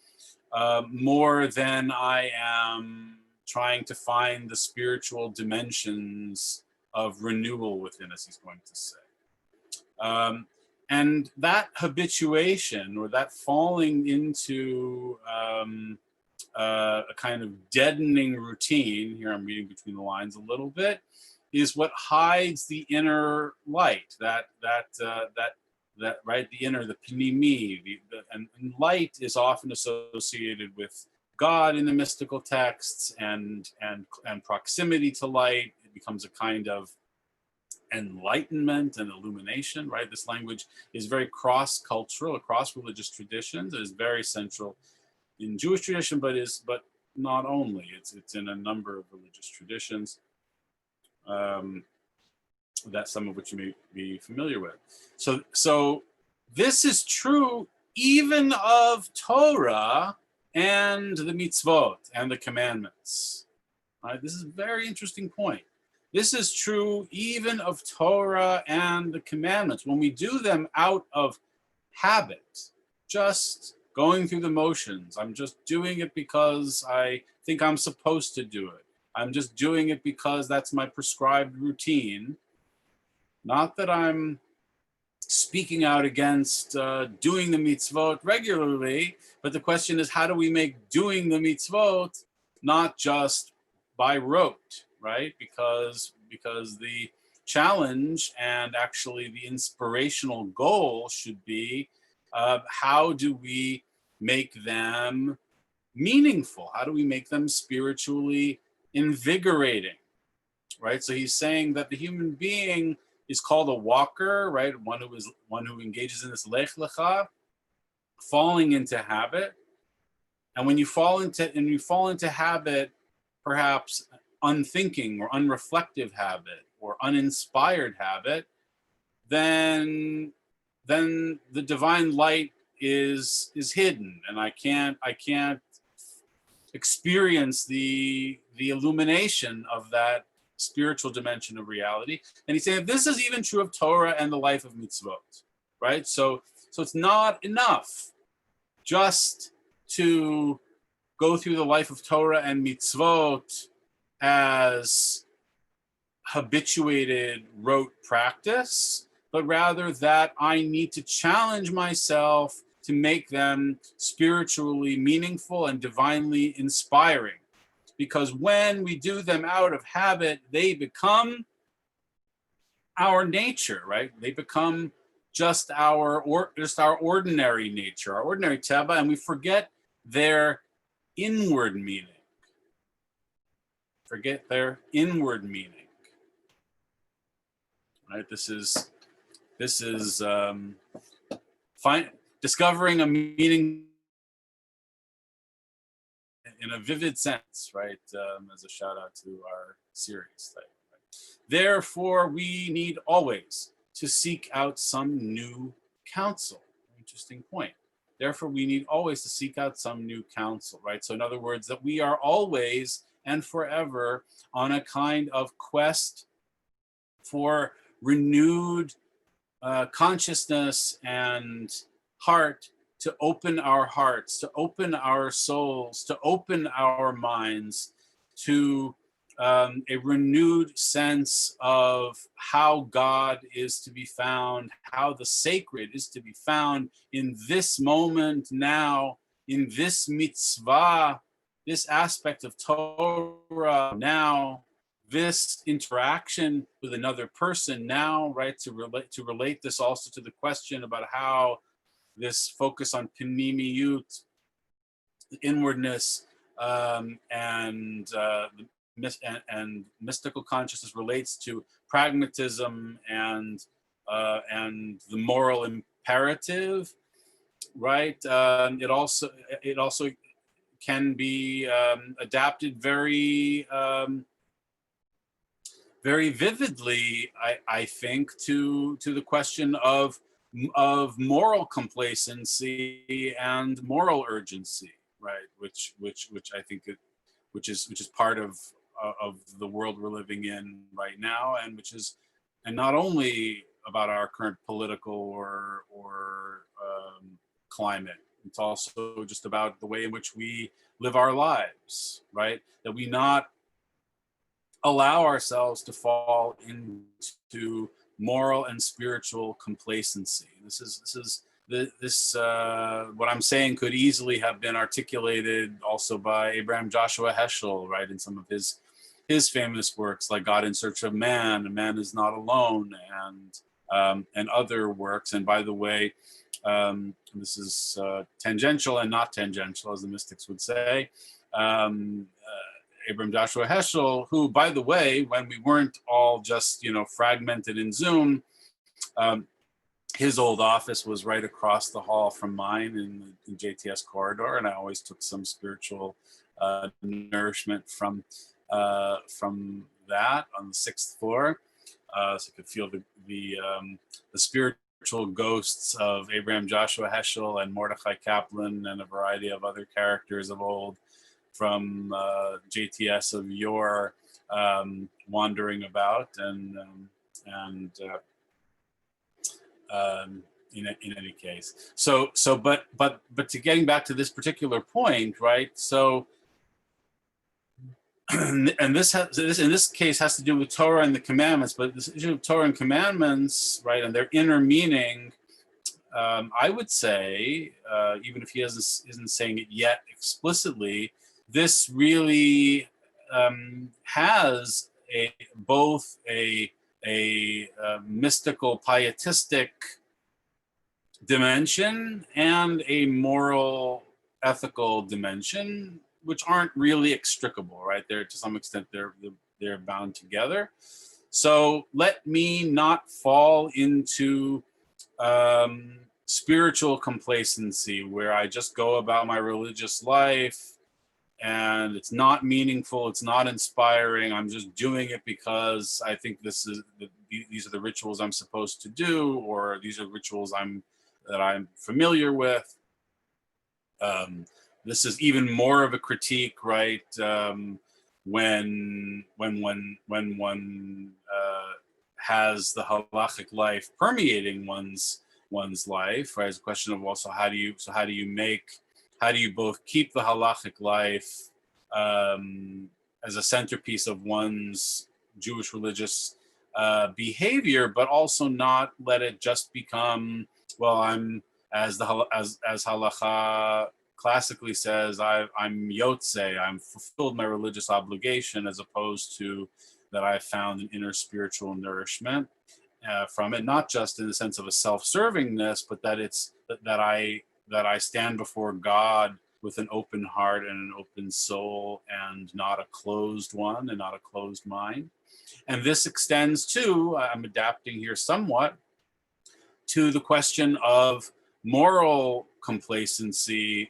more than I am trying to find the spiritual dimensions of renewal within us, he's going to say. And that habituation, or that falling into a kind of deadening routine, here I'm reading between the lines a little bit, is what hides the inner light, that right, the inner, the pnimi, and light is often associated with God in the mystical texts, and proximity to light. It becomes a kind of enlightenment and illumination, right? This language is very cross-cultural, across religious traditions. It is very central in Jewish tradition, but not only. It's in a number of religious traditions, that some of which you may be familiar with. So this is true even of Torah and the mitzvot and the commandments. Right? This is a very interesting point. This is true even of Torah and the commandments. When we do them out of habit, just going through the motions, I'm just doing it because I think I'm supposed to do it. I'm just doing it because that's my prescribed routine. Not that I'm speaking out against doing the mitzvot regularly, but the question is, how do we make doing the mitzvot not just by rote, right? Because the challenge and actually the inspirational goal should be, how do we make them meaningful? How do we make them spiritually invigorating, right? So he's saying that the human being is called a walker, right? One who engages in this lech lecha, falling into habit. And when you fall into habit, perhaps unthinking or unreflective habit or uninspired habit, then the divine light is hidden, and I can't experience the illumination of that spiritual dimension of reality. And he's saying this is even true of Torah and the life of mitzvot, right? So it's not enough just to go through the life of Torah and mitzvot as habituated rote practice, but rather that I need to challenge myself to make them spiritually meaningful and divinely inspiring. Because when we do them out of habit, they become our nature, right? They become just our ordinary nature, our ordinary teba, and we forget their inward meaning. Forget their inward meaning. Right? This is discovering a meaning in a vivid sense, right? As a shout out to our series. Right? Therefore, we need always to seek out some new counsel. Interesting point. Therefore, we need always to seek out some new counsel, right? So in other words, that we are always and forever on a kind of quest for renewed consciousness and heart, to open our hearts, to open our souls, to open our minds to a renewed sense of how God is to be found, how the sacred is to be found in this moment now, in this mitzvah, this aspect of Torah now, this interaction with another person now, right? To relate this also to the question about how this focus on pnimiyut, inwardness, and mystical consciousness relates to pragmatism and the moral imperative, right? It also can be adapted very very vividly, I think, to the question of moral complacency and moral urgency, right? Which I think which is part of the world we're living in right now, and and not only about our current political or climate. It's also just about the way in which we live our lives, right? That we not allow ourselves to fall into moral and spiritual complacency. This what I'm saying could easily have been articulated also by Abraham Joshua Heschel, right, in some of his famous works like God in Search of Man, Man is Not Alone, and other works. And by the way, this is tangential and not tangential, as the mystics would say. Abraham Joshua Heschel, who, by the way, when we weren't all just fragmented in Zoom, his old office was right across the hall from mine in the JTS corridor, and I always took some spiritual nourishment from that on the 6th floor, so I could feel the spiritual ghosts of Abraham Joshua Heschel and Mordechai Kaplan and a variety of other characters of old from JTS of yore, wandering about, and in any case, but to getting back to this particular point, right? So, and this in this case has to do with Torah and the commandments, but this issue of Torah and commandments, right, and their inner meaning. I would say, even if he isn't saying it yet explicitly, this really has both a mystical, pietistic dimension and a moral ethical dimension, which aren't really extricable, right? They're, to some extent, they're bound together. So let me not fall into spiritual complacency, where I just go about my religious life and it's not meaningful, it's not inspiring. I'm just doing it because I think these are the rituals I'm supposed to do, or these are rituals that I'm familiar with. This is even more of a critique, right? When one has the halachic life permeating one's life, right? It's a question of also how do you both keep the halachic life as a centerpiece of one's Jewish religious behavior, but also not let it just become, well, I'm, as halacha classically says, I'm yotze, I'm fulfilled my religious obligation, as opposed to that I found an inner spiritual nourishment from it, not just in the sense of a self-servingness, but that I stand before God with an open heart and an open soul, and not a closed one and not a closed mind. And this extends to, I'm adapting here somewhat, to the question of moral complacency,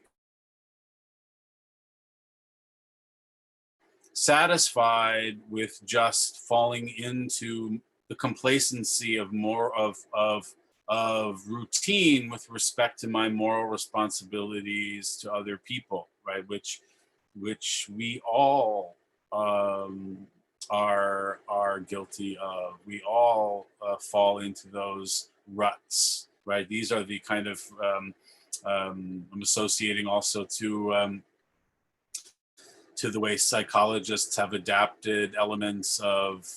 satisfied with just falling into the complacency of routine with respect to my moral responsibilities to other people, right? Which we all are guilty of. We all fall into those ruts, right? These are the kind of I'm associating also to the way psychologists have adapted elements of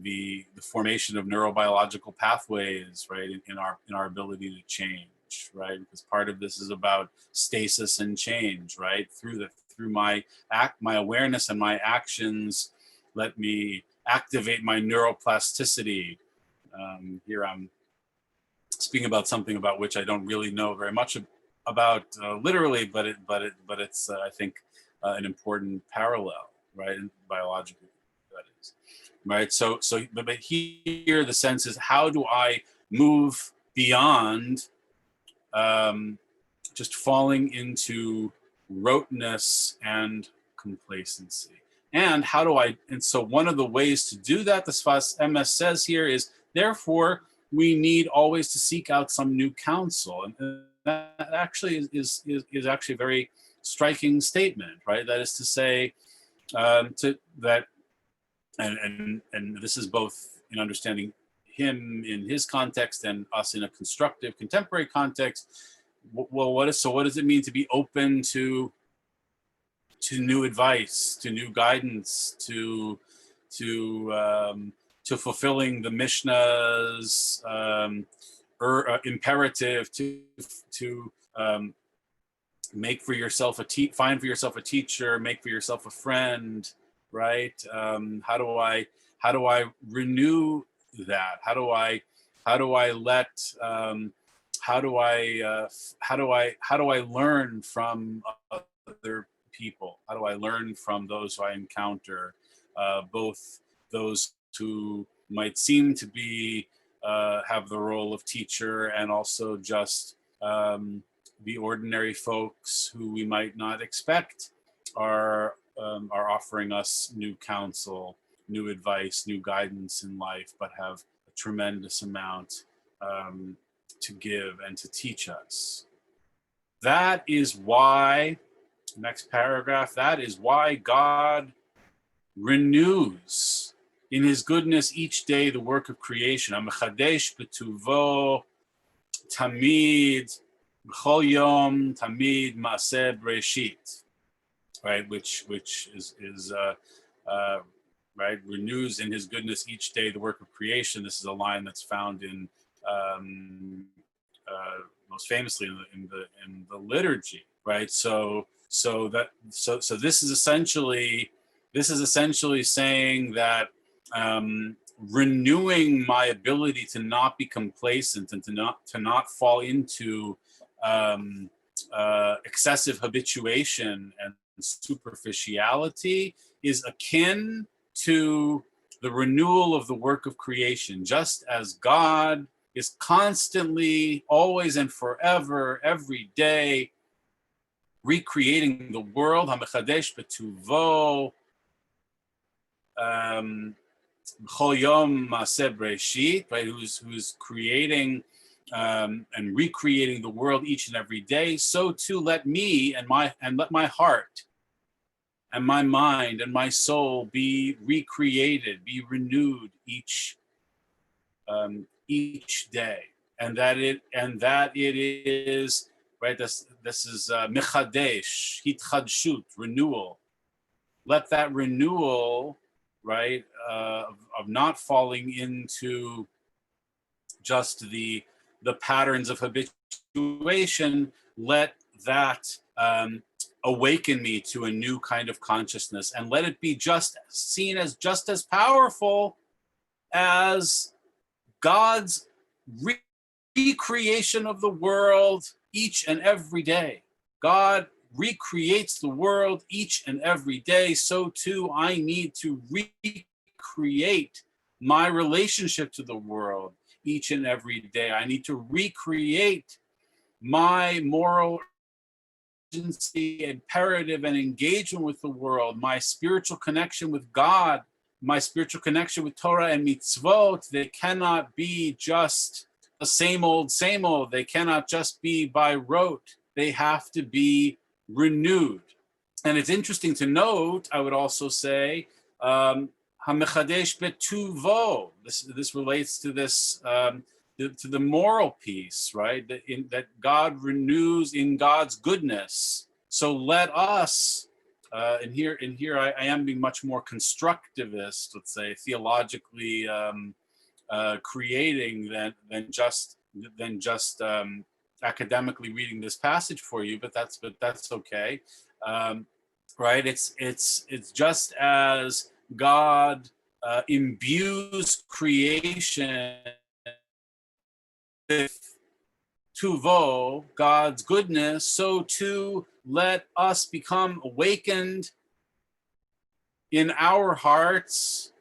the formation of neurobiological pathways, right, in our ability to change, right? Because part of this is about stasis and change, right? Through my awareness and my actions, let me activate my neuroplasticity. Here I'm speaking about something about which I don't really know very much about literally, but it's I think an important parallel, right, biologically, that is, right. But here the sense is, how do I move beyond just falling into roteness and complacency? And how do I? And so one of the ways to do that, the Sfas Emes says here, is therefore we need always to seek out some new counsel. And that actually is actually a very striking statement, right? That is to say, and this is both in understanding him in his context and us in a constructive contemporary context. Well, what does it mean to be open to new advice, to new guidance, to fulfilling the Mishnah's imperative to make for yourself find for yourself a teacher, make for yourself a friend, right? How do I renew that? How do I learn from other people? How do I learn from those who I encounter, both those who might seem to be have the role of teacher, and also just the ordinary folks who we might not expect are offering us new counsel, new advice, new guidance in life, but have a tremendous amount to give and to teach us. That is why, next paragraph, that is why God renews in his goodness each day the work of creation. Amechadesh betuvo tamid b'chol yom tamid maaseh breshit, right? Which is right, renews in his goodness each day the work of creation. This is a line that's found in most famously in the liturgy, right? So this is essentially saying that renewing my ability to not be complacent and to not fall into excessive habituation and superficiality is akin to the renewal of the work of creation, just as God is constantly, always and forever, every day, recreating the world, HaMechadesh Betuvo, B'chol Yom Maaseh Breshit, right? Who's creating and recreating the world each and every day. So too, let me and let my heart and my mind and my soul be recreated, be renewed each day, and that it is right. This is mechadesh, hitchadshut, renewal. Let that renewal, right, of not falling into just the patterns of habituation, let that awaken me to a new kind of consciousness, and let it be just seen as just as powerful as God's recreation of the world each and every day. God recreates the world each and every day. So too, I need to recreate my relationship to the world each and every day. I need to recreate my moral agency, imperative, and engagement with the world, my spiritual connection with God, my spiritual connection with Torah and mitzvot. They cannot be just the same old, same old. They cannot just be by rote. They have to be renewed. And it's interesting to note, I would also say, HaMechadesh Betuvo. This relates to this, to the moral piece, right? That God renews in God's goodness. So let us, and here I am being much more constructivist, let's say, theologically creating than just academically reading this passage for you. But that's okay, right? It's just as God imbues creation with tuvo, God's goodness, so too let us become awakened in our hearts.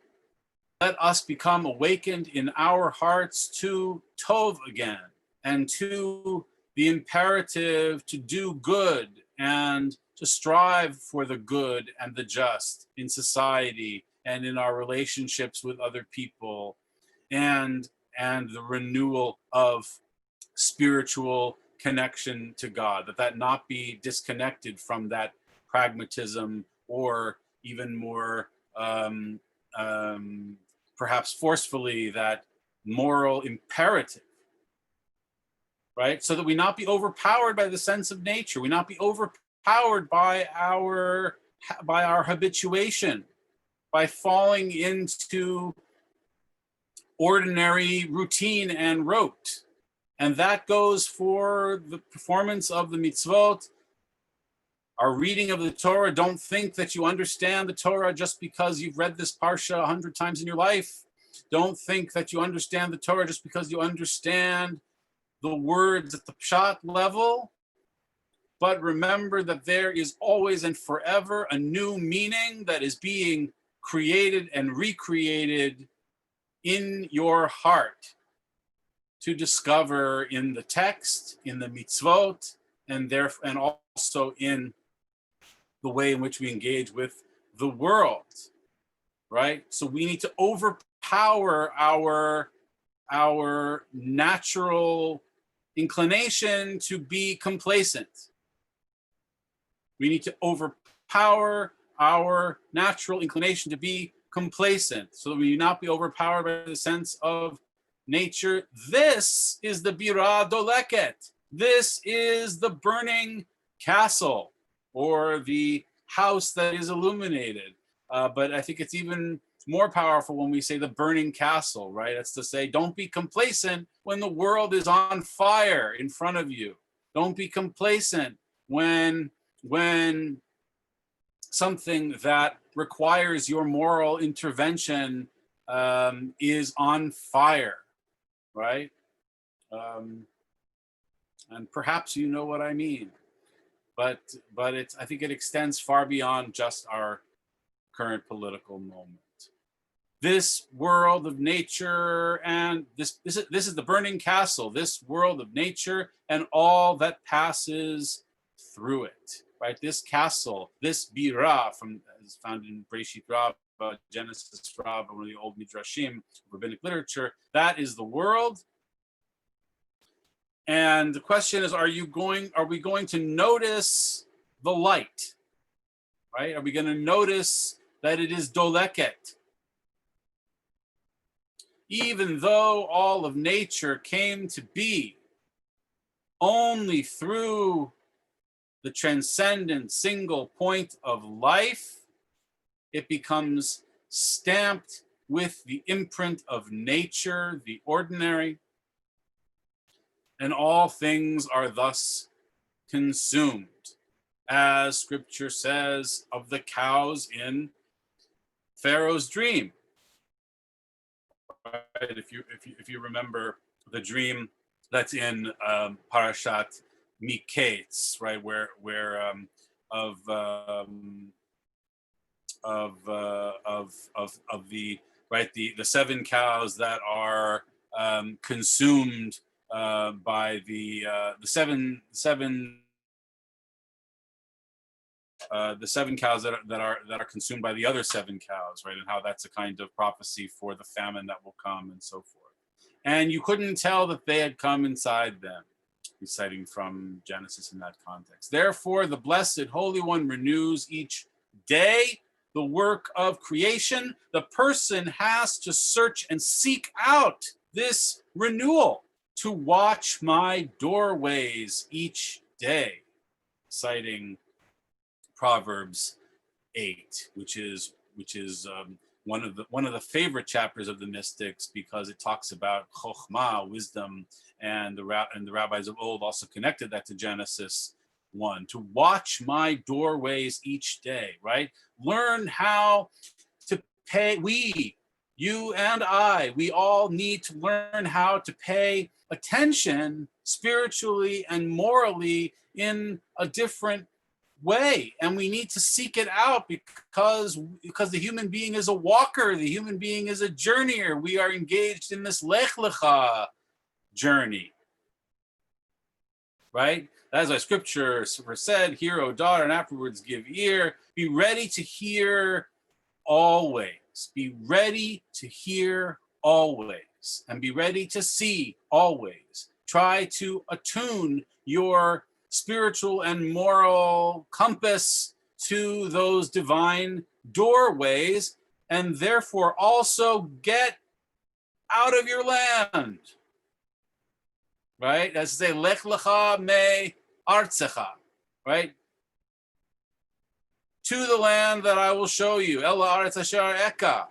Let us become awakened in our hearts to tov again, and to the imperative to do good and to strive for the good and the just in society and in our relationships with other people, and the renewal of spiritual connection to God, that not be disconnected from that pragmatism, or even more perhaps forcefully, that moral imperative, right? So that we not be overpowered by the sense of nature, we not be overpowered by our habituation, by falling into ordinary routine and rote. And that goes for the performance of the mitzvot, our reading of the Torah. Don't think that you understand the Torah just because you've read this parsha 100 times in your life. Don't think that you understand the Torah just because you understand the words at the pshat level. But remember that there is always and forever a new meaning that is being created and recreated in your heart, to discover in the text, in the mitzvot, and also in the way in which we engage with the world, right? So we need to overpower our natural inclination to be complacent. We need to overpower our natural inclination to be complacent, so that we do not be overpowered by the sense of nature. This is the bira doleket. This is the burning castle, or the house that is illuminated. But I think it's even more powerful when we say the burning castle, right? That's to say, don't be complacent when the world is on fire in front of you. Don't be complacent when something that requires your moral intervention is on fire, right? And perhaps you know what I mean. But I think it extends far beyond just our current political moment. This world of nature and this is the burning castle, this world of nature and all that passes through it, right? This castle, this bira, from is found in Breshit Rabbah, Genesis Rabbah, one of the old midrashim, rabbinic literature. That is the world. And the question is, are we going to notice the light, right? Are we going to notice that it is doleket? Even though all of nature came to be only through the transcendent single point of life, it becomes stamped with the imprint of nature, the ordinary, and all things are thus consumed, as scripture says of the cows in Pharaoh's dream. Right? If you remember the dream that's in Parashat Miketz, right, where of the right the seven cows that are consumed by the seven cows that are consumed by the other seven cows, right? And how that's a kind of prophecy for the famine that will come and so forth. And you couldn't tell that they had come inside them. He's citing from Genesis in that context. Therefore, the Blessed Holy One renews each day the work of creation. The person has to search and seek out this renewal, to watch my doorways each day, citing Proverbs 8, which is one of the favorite chapters of the mystics, because it talks about chokhmah, wisdom, and the rabbis of old also connected that to Genesis 1, to watch my doorways each day, right? Learn how to pay. You and I, we all need to learn how to pay attention spiritually and morally in a different way, and we need to seek it out because the human being is a walker, the human being is a journeyer. We are engaged in this lech lecha journey, right? As our scripture said, hear, O daughter, and afterwards give ear. Be ready to hear always. Be ready to hear always, and be ready to see always. Try to attune your spiritual and moral compass to those divine doorways, and therefore also get out of your land, right? As I say, lech lecha me artzecha, right? To the land that I will show you, el haaretz asher eka,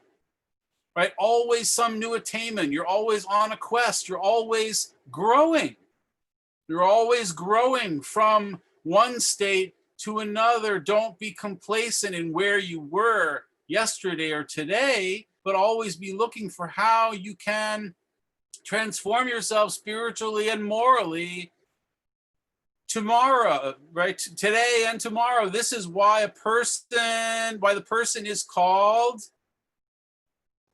right? Always some new attainment. You're always on a quest. You're always growing. You're always growing from one state to another. Don't be complacent in where you were yesterday or today, but always be looking for how you can transform yourself spiritually and morally tomorrow, right? Today and tomorrow. This is why the person is called,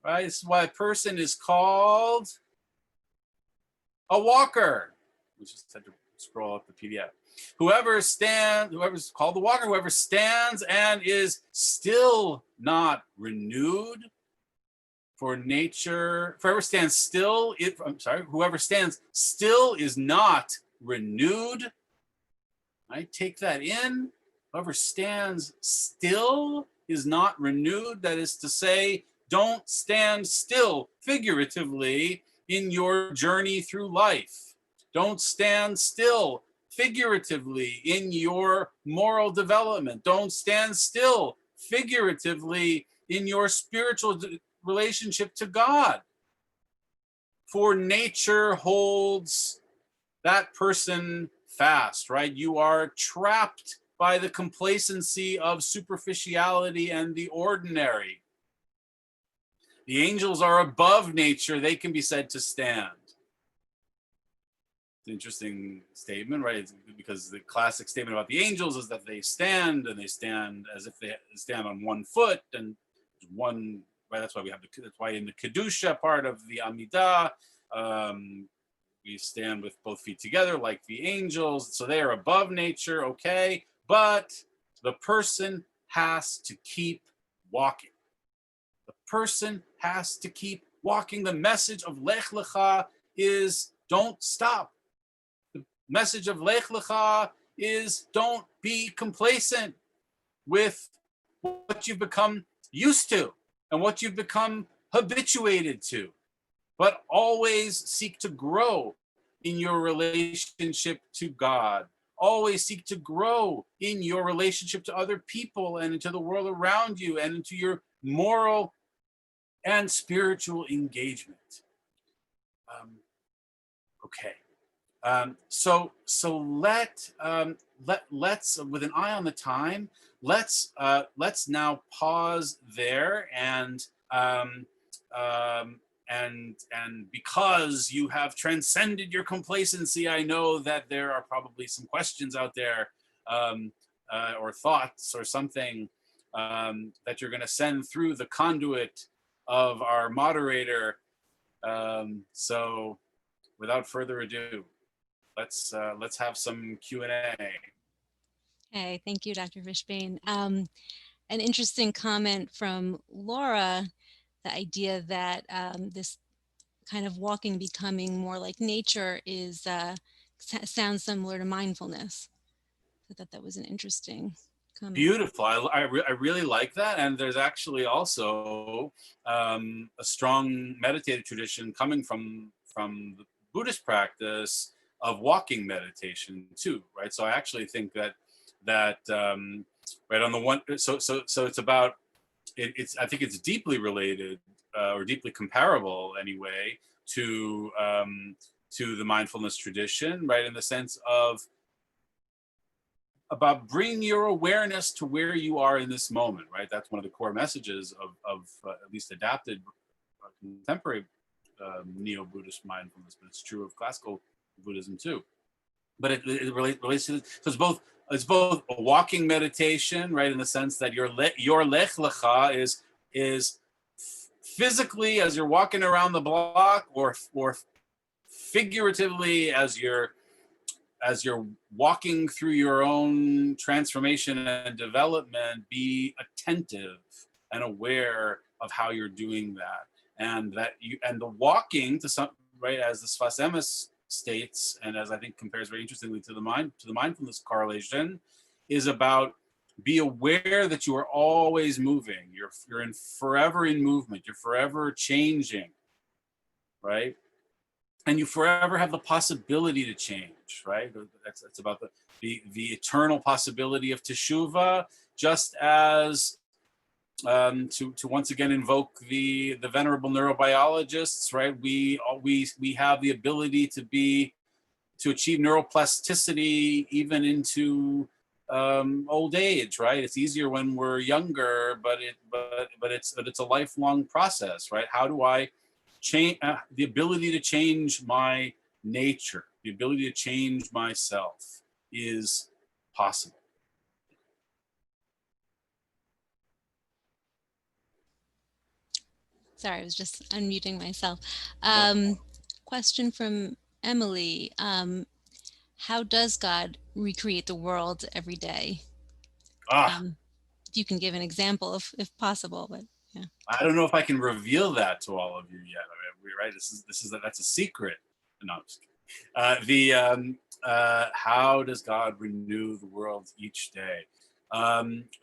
right? This is why a person is called a walker. We just had to scroll up the PDF. Whoever's called the walker, whoever stands and is still not renewed for nature, whoever stands still is not renewed. I take that in. Whoever stands still is not renewed. That is to say, don't stand still figuratively in your journey through life. Don't stand still figuratively in your moral development. Don't stand still figuratively in your spiritual relationship to God. For nature holds that person fast, right? You are trapped by the complacency of superficiality and the ordinary. The angels are above nature. They can be said to stand. interesting statement, right? It's because the classic statement about the angels is that they stand, and they stand as if they stand on one foot and one. Right, that's why we have that's why in the kedusha part of the Amidah, we stand with both feet together like the angels. So they are above nature, okay, but the person has to keep walking. The person has to keep walking. The message of Lech Lecha is don't stop. The message of Lech Lecha is don't be complacent with what you've become used to and what you've become habituated to, but always seek to grow in your relationship to God. Always seek to grow in your relationship to other people and into the world around you and into your moral and spiritual engagement. Okay. So let's with an eye on the time, let's now pause there and because you have transcended your complacency, I know that there are probably some questions out there or thoughts or something that you're going to send through the conduit of our moderator. So without further ado, let's have some Q&A. Hey, thank you, Dr. Fishbane. An interesting comment from Laura, the idea that this kind of walking, becoming more like nature is sounds similar to mindfulness. I thought that was an interesting comment. Beautiful. I really like that. And there's actually also a strong meditative tradition coming from the Buddhist practice of walking meditation too, right? So I actually think that right on the one, so it's about it's I think it's deeply related or deeply comparable anyway to the mindfulness tradition, right? In the sense of about bringing your awareness to where you are in this moment, right? That's one of the core messages of at least adapted contemporary neo-Buddhist mindfulness, but it's true of classical Buddhism too. But it relates to, so it's both a walking meditation, right, in the sense that your lech lecha is physically as you're walking around the block, or figuratively as you're walking through your own transformation and development. Be attentive and aware of how you're doing that, and the walking to some, right, as the Sfas Emes states, and as I think compares very interestingly to the mindfulness correlation, is about be aware that you are always moving. You're forever in movement. You're forever changing, right? And you forever have the possibility to change, right? That's about the eternal possibility of teshuvah, just as to once again invoke the venerable neurobiologists, right? We have the ability to achieve neuroplasticity even into old age, right? It's easier when we're younger, but it's a lifelong process, right? How do I change the ability to change my nature, the ability to change myself is possible. Sorry, I was just unmuting myself. Question from Emily. How does God recreate the world every day? If you can give an example, if possible, but yeah. I don't know if I can reveal that to all of you yet. I mean, right? That's a secret. No, I'm just kidding. How does God renew the world each day?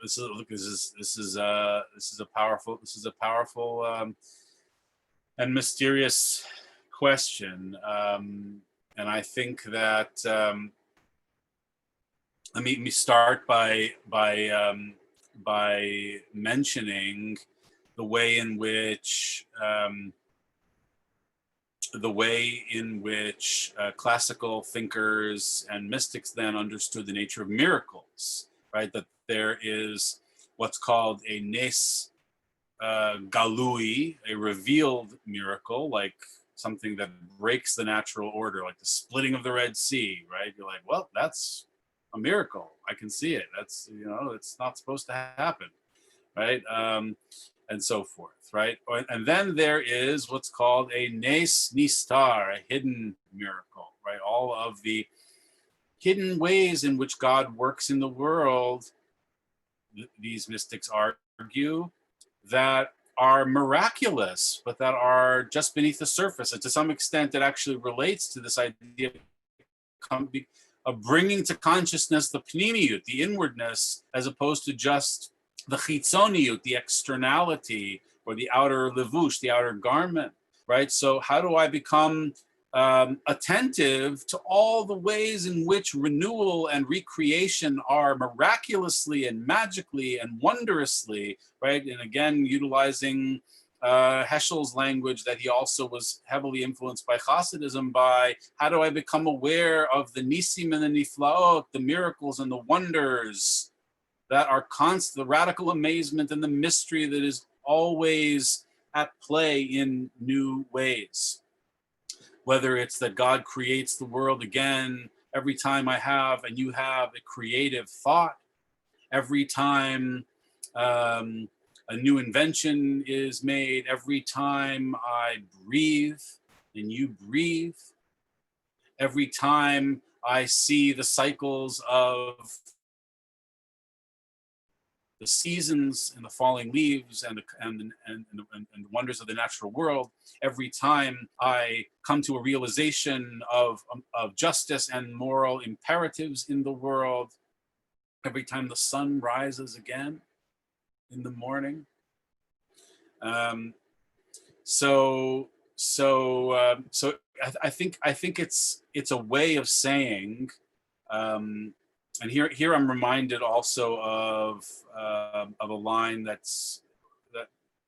This is a powerful and mysterious question, and I think that let me start by mentioning the way in which classical thinkers and mystics then understood the nature of miracles, right? That there is what's called a nes galui, a revealed miracle, like something that breaks the natural order, like the splitting of the Red Sea, right? You're like, well, that's a miracle. I can see it. That's, it's not supposed to happen, right? And so forth, right? And then there is what's called a nes nistar, a hidden miracle, right? All of the hidden ways in which God works in the world, these mystics argue, that are miraculous, but that are just beneath the surface. And to some extent, it actually relates to this idea of bringing to consciousness the pnimiyut, the inwardness, as opposed to just the chitzoniyut, the externality, or the outer levush, the outer garment, right? So how do I become attentive to all the ways in which renewal and recreation are miraculously and magically and wondrously, right? And again, utilizing Heschel's language, that he also was heavily influenced by Hasidism, by how do I become aware of the nisim and the niflaot, the miracles and the wonders that are constant, the radical amazement and the mystery that is always at play in new ways. Whether it's that God creates the world again every time I have and you have a creative thought, every time a new invention is made, every time I breathe and you breathe, every time I see the cycles of the seasons and the falling leaves and the wonders of the natural world, every time I come to a realization of justice and moral imperatives in the world, every time the sun rises again in the morning. So I think it's a way of saying, and here I'm reminded also of a line that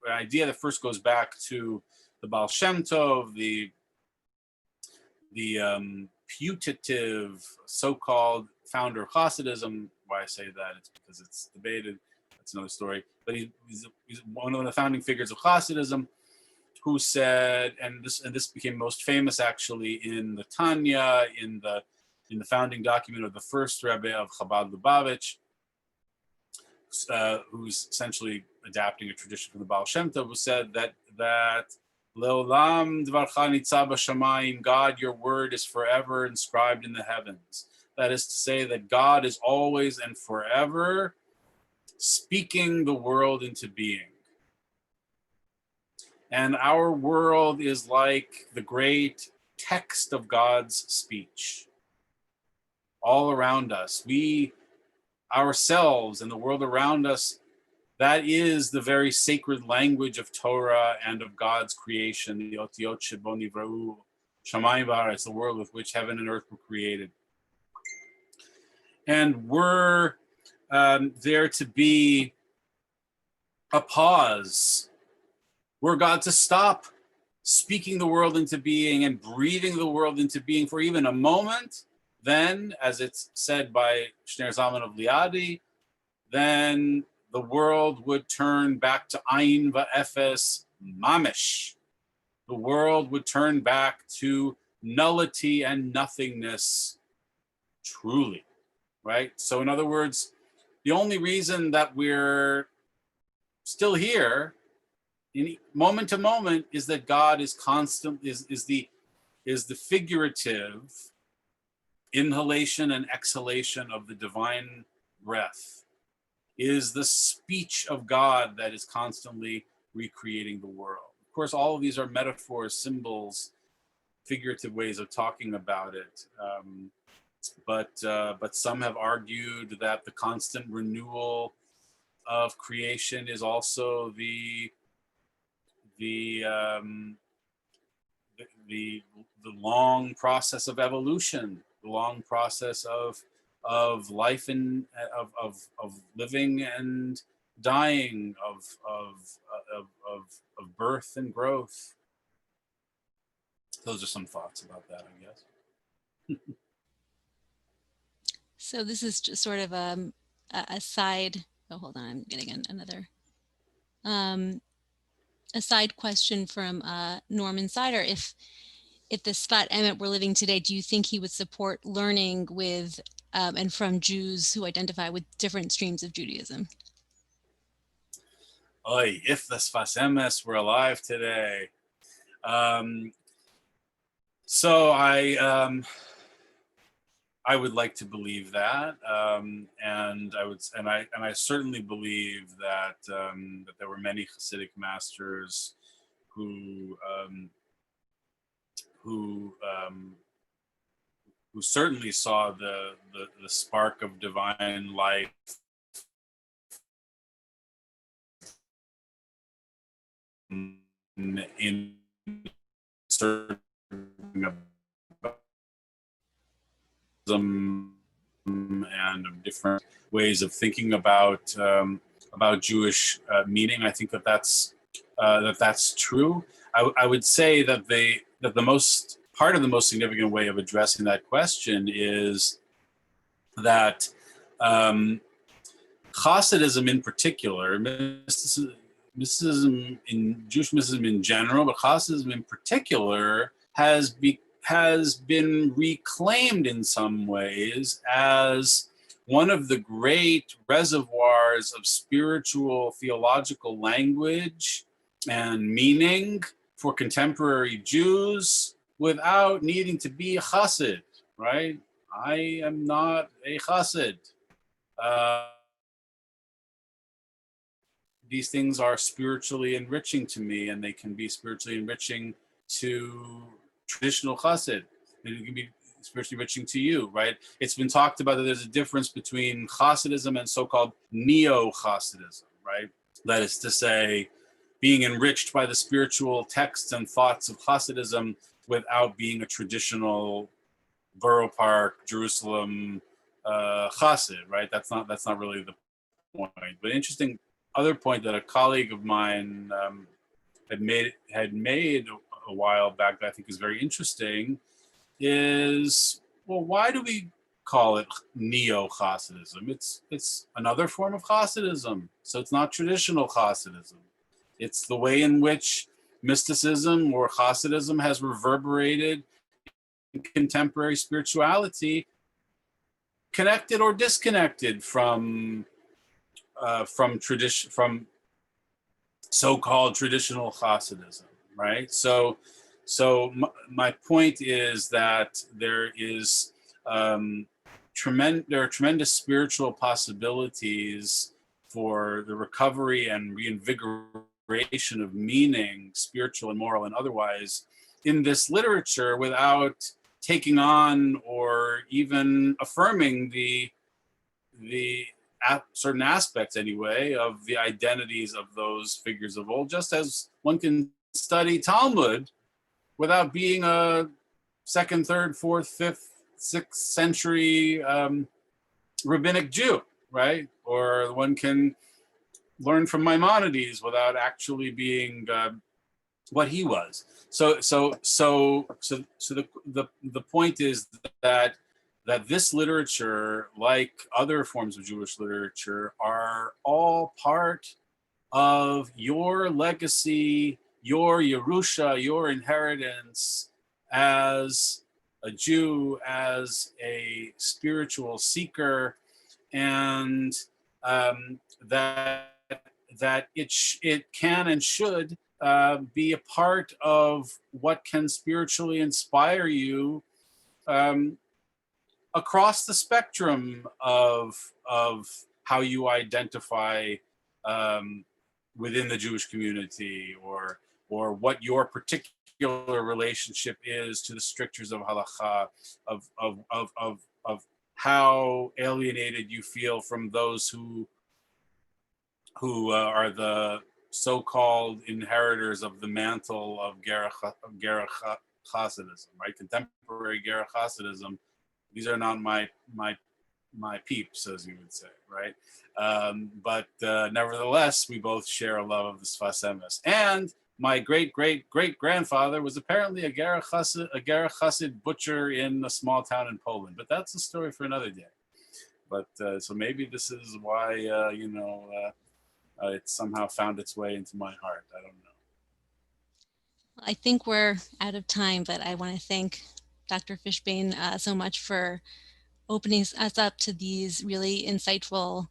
an idea that first goes back to the Baal Shem Tov, the putative so-called founder of Hasidism. Why I say that, it's because it's debated. That's another story. But he's one of the founding figures of Hasidism, who said, and this became most famous actually in the Tanya, in the founding document of the first Rebbe of Chabad Lubavitch, who's essentially adapting a tradition from the Baal Shem Tov, who said that Leolam dvarcha nitzav b'shamayim, God, your word is forever inscribed in the heavens. That is to say that God is always and forever speaking the world into being. And our world is like the great text of God's speech. All around us, we ourselves and the world around us, that is the very sacred language of Torah and of God's creation, the Otiot Shebo Nivra'u, Shamayim V'Haaretz, the world with which heaven and earth were created. And we're there to be a pause. We're God to stop speaking the world into being and breathing the world into being for even a moment. Then, as it's said by Shner Zalman of Liadi, then the world would turn back to Ayin Va'efes Mamish. The world would turn back to nullity and nothingness truly, right? So in other words, the only reason that we're still here in moment to moment is that God is constant, is the figurative inhalation and exhalation of the divine breath, is the speech of God that is constantly recreating the world. Of course, all of these are metaphors, symbols, figurative ways of talking about it. But some have argued that the constant renewal of creation is also the long process of evolution, the long process of life and of living and dying, of birth and growth. Those are some thoughts about that, I guess. So this is just sort of a side. Oh, hold on, I'm getting another. side question from Norman Sider. If the Sfat Emet were living today, do you think he would support learning with and from Jews who identify with different streams of Judaism? Oy, if the Sfas Emes were alive today. So I would like to believe that, and I certainly believe that that there were many Hasidic masters who who certainly saw the spark of divine life in certain and of different ways of thinking about Jewish meaning. I think that that's true. I would say that the most part of the most significant way of addressing that question is that Hasidism in particular, mysticism in Jewish mysticism in general, but Hasidism in particular has been reclaimed in some ways as one of the great reservoirs of spiritual theological language and meaning for contemporary Jews without needing to be a Hasid, right? I am not a Hasid. These things are spiritually enriching to me, and they can be spiritually enriching to traditional Chassid, and it can be spiritually enriching to you, right? It's been talked about that there's a difference between Chassidism and so-called neo-Chassidism, right? That is to say, being enriched by the spiritual texts and thoughts of Chassidism without being a traditional Borough Park, Jerusalem Chassid, right? That's not really the point. But interesting other point that a colleague of mine had made a while back that I think is very interesting is, well, why do we call it neo-Hasidism? It's another form of Hasidism, so it's not traditional Hasidism. It's the way in which mysticism or Hasidism has reverberated in contemporary spirituality, connected or disconnected from so-called traditional Hasidism, right? So my point is that there are tremendous spiritual possibilities for the recovery and reinvigoration of meaning, spiritual and moral and otherwise, in this literature without taking on or even affirming the certain aspects anyway of the identities of those figures of old, just as one can study Talmud without being a 2nd, 3rd, 4th, 5th, 6th century rabbinic Jew, right? Or one can learn from Maimonides without actually being what he was. So the point is that this literature, like other forms of Jewish literature, are all part of your legacy, your Yerusha, your inheritance as a Jew, as a spiritual seeker, and that it can and should be a part of what can spiritually inspire you across the spectrum of how you identify within the Jewish community, or what your particular relationship is to the strictures of halacha, of how alienated you feel from those who are the so-called inheritors of the mantle of Gerach Hasidism, right? Contemporary Gerach Hasidism. These are not my peeps, as you would say, right? But nevertheless, we both share a love of the Sfas Emes. And my great-great-great-grandfather was apparently a Gerach Hasid butcher in a small town in Poland. But that's a story for another day. But so maybe this is why, it somehow found its way into my heart. I don't know. I think we're out of time, but I want to thank Dr. Fishbane so much for opening us up to these really insightful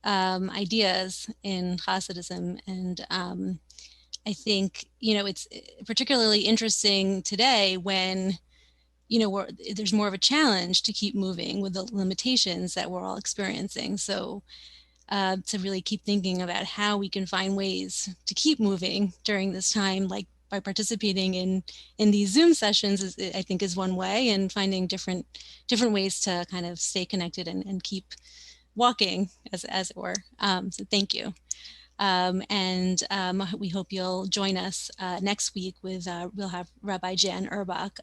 ideas in Hasidism. And I think, it's particularly interesting today when, there's more of a challenge to keep moving with the limitations that we're all experiencing. So to really keep thinking about how we can find ways to keep moving during this time, like by participating in these Zoom sessions, I think is one way, and finding different ways to kind of stay connected and keep walking, as it were. So thank you. And we hope you'll join us next week with, we'll have Rabbi Jan Urbach.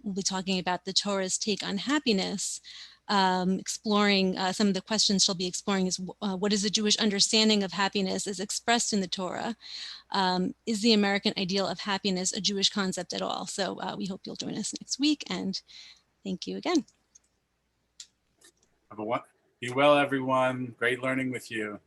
We'll be talking about the Torah's take on happiness, exploring some of the questions she'll be exploring is what is the Jewish understanding of happiness as expressed in the Torah? Is the American ideal of happiness a Jewish concept at all? So we hope you'll join us next week, and thank you again. Be well, everyone. Great learning with you.